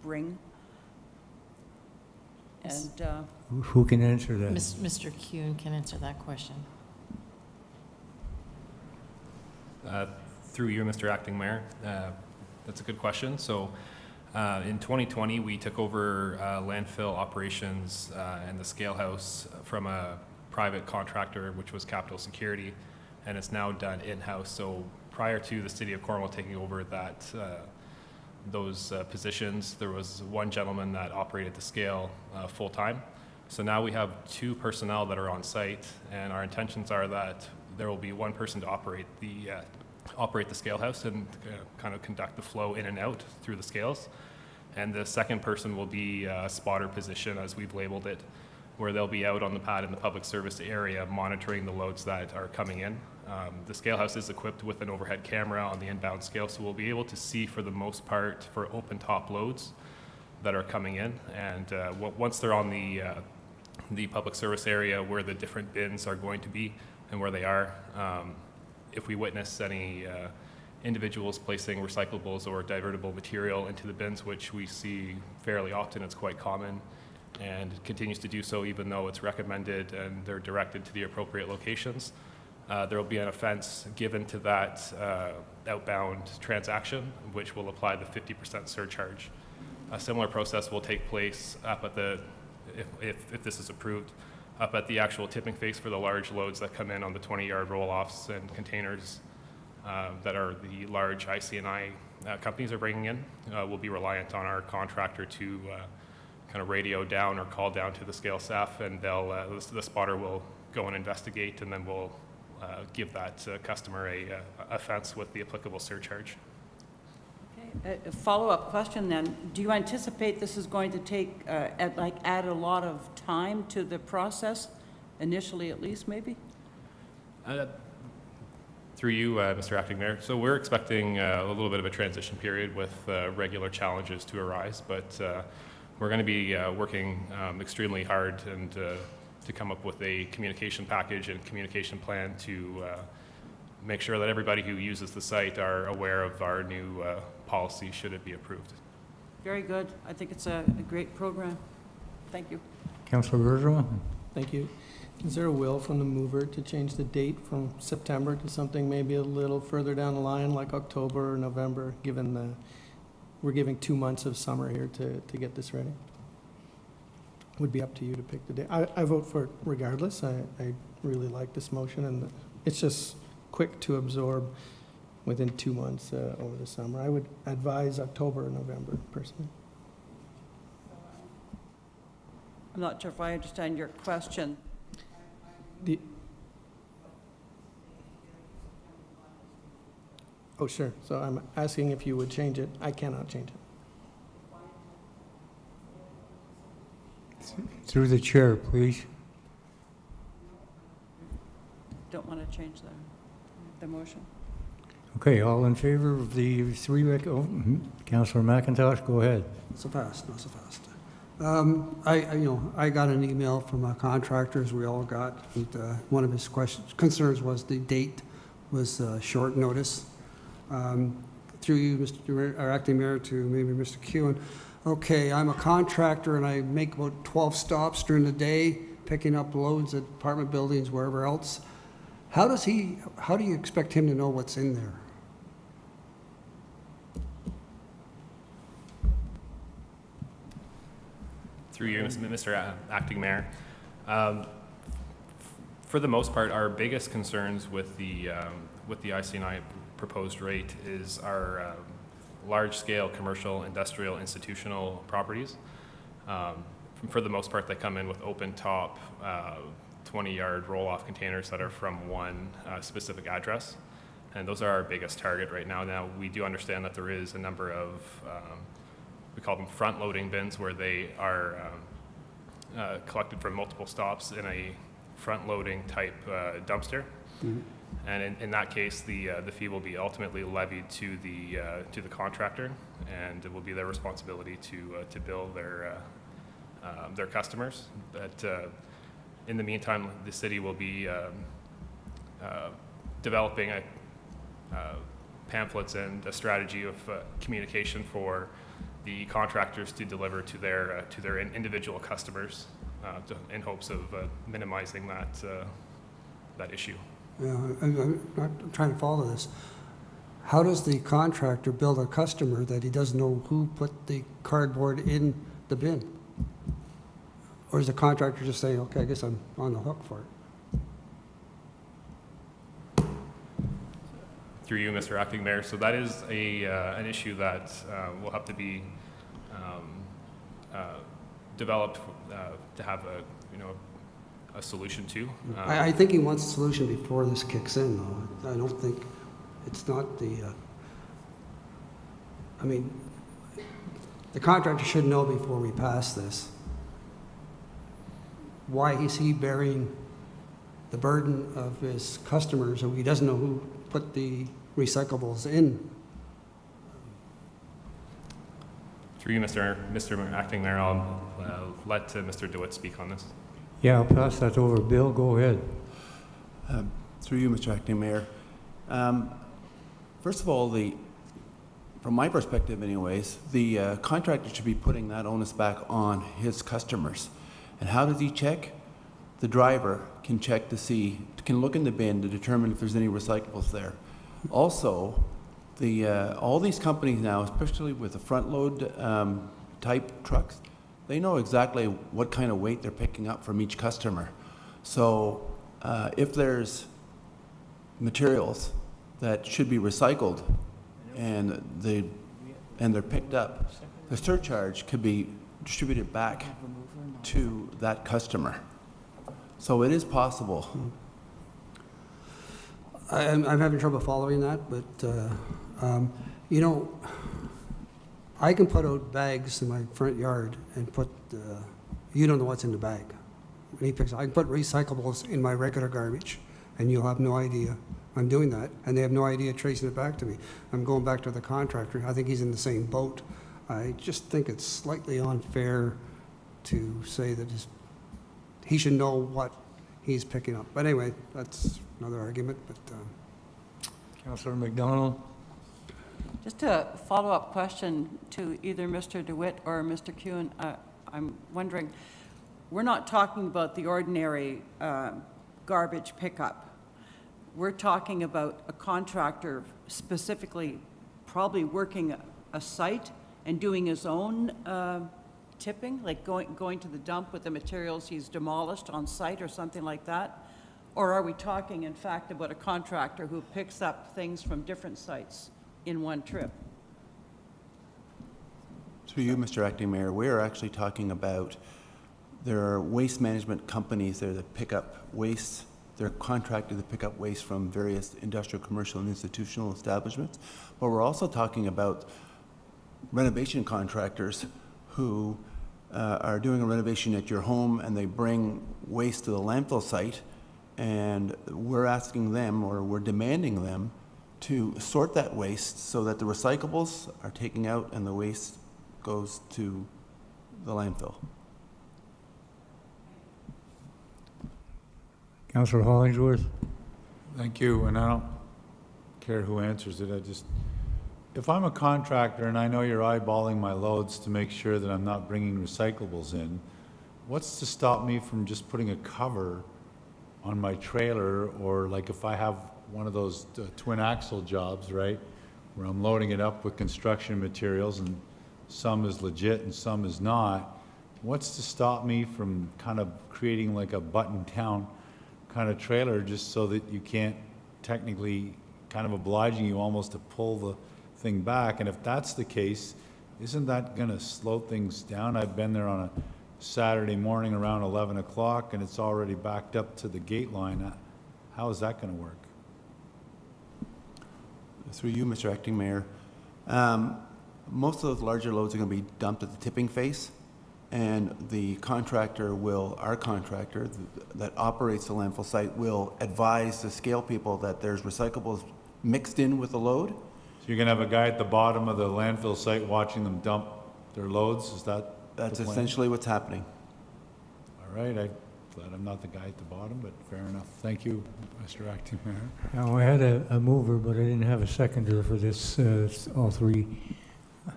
bring? And,
Who can answer that?
Mr. Kuhn can answer that question.
Through you, Mr. Acting Mayor. That's a good question. So in 2020, we took over landfill operations and the scale house from a private contractor, which was Capital Security, and it's now done in-house. So prior to the city of Cornwall taking over those positions, there was one gentleman that operated the scale full-time. So now we have two personnel that are on site, and our intentions are that there will be one person to operate the scale house and kind of conduct the flow in and out through the scales. And the second person will be a spotter position, as we've labeled it, where they'll be out on the pad in the public service area monitoring the loads that are coming in. The scale house is equipped with an overhead camera on the inbound scale, so we'll be able to see for the most part for open top loads that are coming in. And once they're on the public service area where the different bins are going to be and where they are, if we witness any individuals placing recyclables or divertible material into the bins, which we see fairly often, it's quite common, and it continues to do so even though it's recommended and they're directed to the appropriate locations, there will be an offense given to that outbound transaction, which will apply the 50% surcharge. A similar process will take place up at if this is approved, up at the actual tipping face for the large loads that come in on the 20-yard roll-offs and containers that are the large IC&I companies are bringing in. We'll be reliant on our contractor to kind of radio down or call down to the scale staff, and the spotter will go and investigate, and then we'll give that customer a offense with the applicable surcharge.
okay, a follow-up question then. Do you anticipate this is going to take, add a lot of time to the process, initially at least, maybe?
Through you, Mr. Acting Mayor. So we're expecting a little bit of a transition period with regular challenges to arise, but we're going to be working extremely hard and to come up with a communication package and communication plan to make sure that everybody who uses the site are aware of our new policy should it be approved.
Very good. I think it's a great program. Thank you.
Councilor Bergeron?
Thank you. Is there a will from the mover to change the date from September to something maybe a little further down the line, like October or November, given we're giving 2 months of summer here to get this ready? Would be up to you to pick the date. I vote for it regardless. I really like this motion, and it's just quick to absorb within 2 months over the summer. I would advise October or November, personally.
I'm not sure if I understand your question.
The- Oh, sure. So I'm asking if you would change it. I cannot change it.
Through the chair, please.
Don't want to change the motion.
Okay, all in favor of the Councillor McIntosh, go ahead.
So fast, not so fast. I got an email from a contractor, as we all got, and one of his concerns was the date was short notice. Through you, Mr. or Acting Mayor, to maybe Mr. Kewen. Okay, I'm a contractor and I make about 12 stops during the day, picking up loads at apartment buildings, wherever else. How do you expect him to know what's in there?
Through you, Mr. Acting Mayor. For the most part, our biggest concerns with the ICNI proposed rate is our large-scale commercial, industrial, institutional properties. For the most part, they come in with open-top, 20-yard roll-off containers that are from one specific address, and those are our biggest target right now. Now, we do understand that there is a number of, we call them front-loading bins, where they are collected from multiple stops in a front-loading type dumpster. Mm-hmm. And in that case, the fee will be ultimately levied to the contractor, and it will be their responsibility to bill their customers. But in the meantime, the city will be developing pamphlets and a strategy of communication for the contractors to deliver to their individual customers, in hopes of minimizing that issue.
Yeah, I'm trying to follow this. How does the contractor bill a customer that he doesn't know who put the cardboard in the bin? Or is the contractor just saying, okay, I guess I'm on the hook for it?
Through you, Mr. Acting Mayor. So that is an issue that will have to be developed to have a solution to.
I think he wants a solution before this kicks in, though. I don't think, it's not the, I mean, the contractor should know before we pass this. Why is he bearing the burden of his customers who he doesn't know who put the recyclables in?
Through you, Mr. Acting Mayor, I'll let Mr. DeWitt speak on this.
Yeah, I'll pass that over. Bill, go ahead.
Through you, Mr. Acting Mayor. First of all, from my perspective anyways, the contractor should be putting that onus back on his customers. And how does he check? The driver can check to see, can look in the bin to determine if there's any recyclables there. Also, all these companies now, especially with the front load type trucks, they know exactly what kind of weight they're picking up from each customer. So if there's materials that should be recycled and they're picked up, the surcharge could be distributed back to that customer. So it is possible.
I'm having trouble following that, but I can put out bags in my front yard and put, you don't know what's in the bag. I can put recyclables in my regular garbage, and you'll have no idea I'm doing that, and they have no idea tracing it back to me. I'm going back to the contractor. I think he's in the same boat. I just think it's slightly unfair to say that he should know what he's picking up. But anyway, that's another argument. But
Councillor McDonald.
Just a follow-up question to either Mr. DeWitt or Mr. Kewen. I'm wondering, we're not talking about the ordinary garbage pickup. We're talking about a contractor specifically probably working a site and doing his own tipping, like going to the dump with the materials he's demolished on site or something like that? Or are we talking, in fact, about a contractor who picks up things from different sites in one trip?
Through you, Mr. Acting Mayor, we are actually talking about, there are waste management companies there that pick up waste They're contracted to pick up waste from various industrial, commercial, and institutional establishments. But we're also talking about renovation contractors who are doing a renovation at your home, and they bring waste to the landfill site, and we're asking them, or we're demanding them, to sort that waste so that the recyclables are taken out and the waste goes to the landfill.
Councillor Hollingsworth?
Thank you, and I don't care who answers it, if I'm a contractor and I know you're eyeballing my loads to make sure that I'm not bringing recyclables in, what's to stop me from just putting a cover on my trailer, or like if I have one of those twin axle jobs, right, where I'm loading it up with construction materials and some is legit and some is not, what's to stop me from kind of creating like a button-down kind of trailer just so that you can't technically, kind of obliging you almost to pull the thing back? And if that's the case, isn't that going to slow things down? I've been there on a Saturday morning around 11 o'clock and it's already backed up to the gate line. How is that going to work?
Through you, Mr. Acting Mayor, most of those larger loads are going to be dumped at the tipping face, and the contractor will, our contractor that operates the landfill site, will advise the scale people that there's recyclables mixed in with the load.
So you're going to have a guy at the bottom of the landfill site watching them dump their loads? Is that
That's
the plan?
essentially what's happening.
All right, I'm glad I'm not the guy at the bottom, but fair enough. Thank you, Mr. Acting Mayor.
Now, I had a mover, but I didn't have a seconder for this, all three. I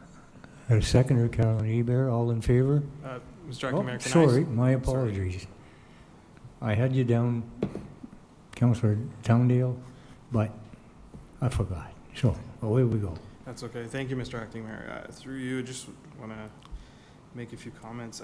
had a seconder, Carolyn Hebert, all in favor?
Mr. Acting Mayor, can
Sorry, my apologies. I had you down, Councillor Towndale, but I forgot. So, away we go.
That's okay. Thank you, Mr. Acting Mayor. Through you, just want to make a few comments.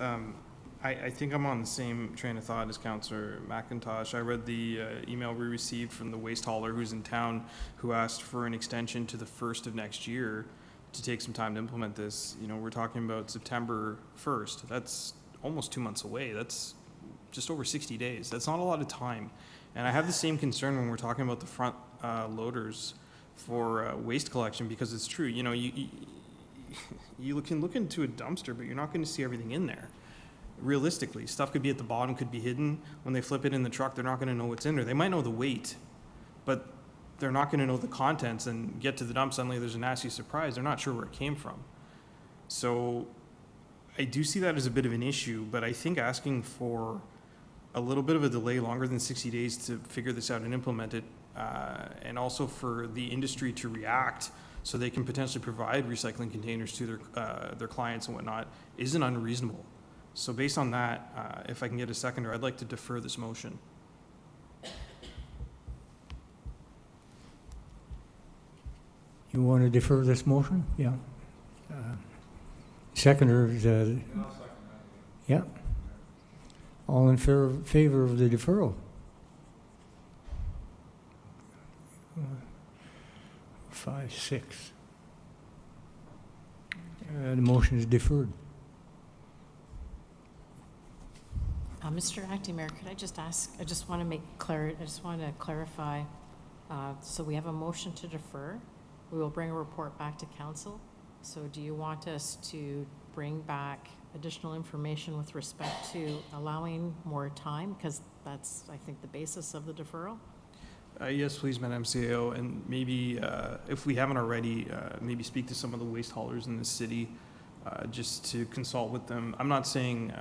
I think I'm on the same train of thought as Councillor McIntosh. I read the email we received from the waste hauler who's in town, who asked for an extension to the 1st of next year to take some time to implement this. You know, we're talking about September 1st. That's almost 2 months away. That's just over 60 days. That's not a lot of time. And I have the same concern when we're talking about the front loaders for waste collection, because it's true. You know, you can look into a dumpster, but you're not going to see everything in there. Realistically, stuff could be at the bottom, could be hidden. When they flip it in the truck, they're not going to know what's in there. They might know the weight, but they're not going to know the contents, and get to the dump, suddenly there's a nasty surprise. They're not sure where it came from. So I do see that as a bit of an issue, but I think asking for a little bit of a delay, longer than 60 days, to figure this out and implement it, and also for the industry to react so they can potentially provide recycling containers to their clients and whatnot, isn't unreasonable. So based on that, if I can get a seconder, I'd like to defer this motion.
You want to defer this motion? Yeah. Seconder, yeah. All in favor of the deferral? 5, 6. The motion is deferred.
Mr. Acting Mayor, could I just ask, I just want to clarify, so we have a motion to defer. We will bring a report back to council. So do you want us to bring back additional information with respect to allowing more time? Because that's, I think, the basis of the deferral.
Yes, please, Madam CAO, and maybe if we haven't already, maybe speak to some of the waste haulers in the city, just to consult with them. I'm not saying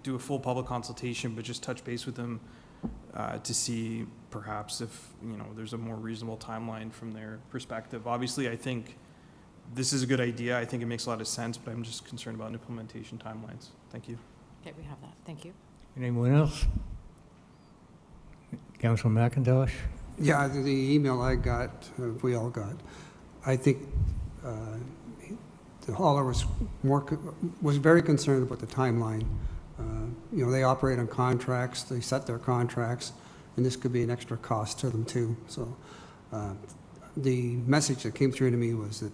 do a full public consultation, but just touch base with them to see perhaps if, you know, there's a more reasonable timeline from their perspective. Obviously, I think this is a good idea. I think it makes a lot of sense, but I'm just concerned about implementation timelines. Thank you.
Okay, we have that. Thank you.
Anyone else? Councilor McIntosh?
Yeah, the email I got, we all got, I think the hauler was very concerned about the timeline. You know, they operate on contracts, they set their contracts, and this could be an extra cost to them too. So the message that came through to me was that,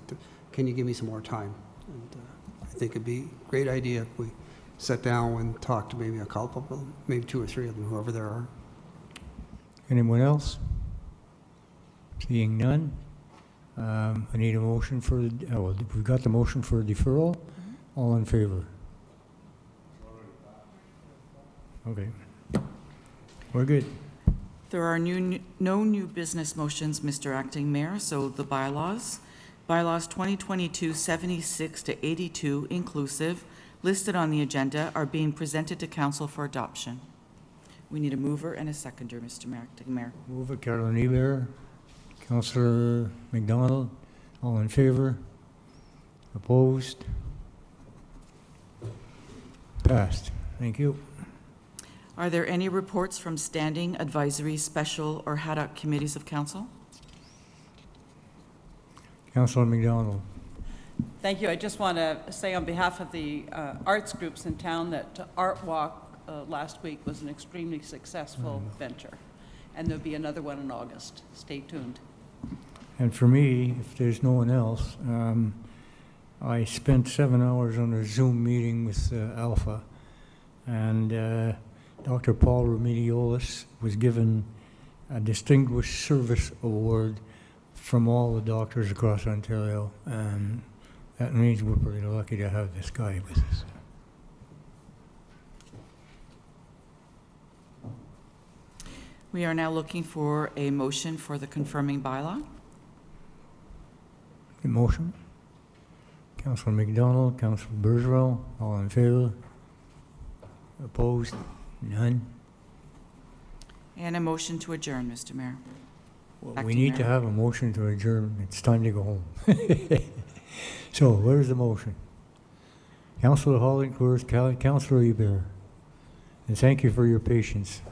can you give me some more time? And I think it'd be a great idea if we sat down and talked to maybe a couple of them, maybe 2 or 3 of them, whoever there are.
Anyone else? Seeing none, I need a motion for, well, we've got the motion for deferral. All in favor? Okay. We're good.
There are no new business motions, Mr. Acting Mayor, so the bylaws. Bylaws 2022-76 to 82 inclusive, listed on the agenda, are being presented to council for adoption. We need a mover and a seconder, Mr. Acting Mayor.
Mover Carolyn Ebert, Councillor McDonald, all in favor? Opposed? Passed. Thank you.
Are there any reports from standing, advisory, special, or haddock committees of council?
Councillor McDonald.
Thank you. I just want to say on behalf of the arts groups in town that Art Walk last week was an extremely successful venture. And there'll be another one in August. Stay tuned.
And for me, if there's no one else, I spent 7 hours on a Zoom meeting with Alpha, and Dr. Paul Remediolis was given a Distinguished Service Award from all the doctors across Ontario, and that means we're pretty lucky to have this guy with us.
We are now looking for a motion for the confirming bylaw.
The motion? Councillor McDonald, Councillor Bergeron, all in favor? Opposed? None?
And a motion to adjourn, Mr. Mayor.
Well,
Acting
we need to
Mayor.
have a motion to adjourn. It's time to go home. So, where's the motion? Councillor Hollingworth, Councillor Ebert. And thank you for your patience.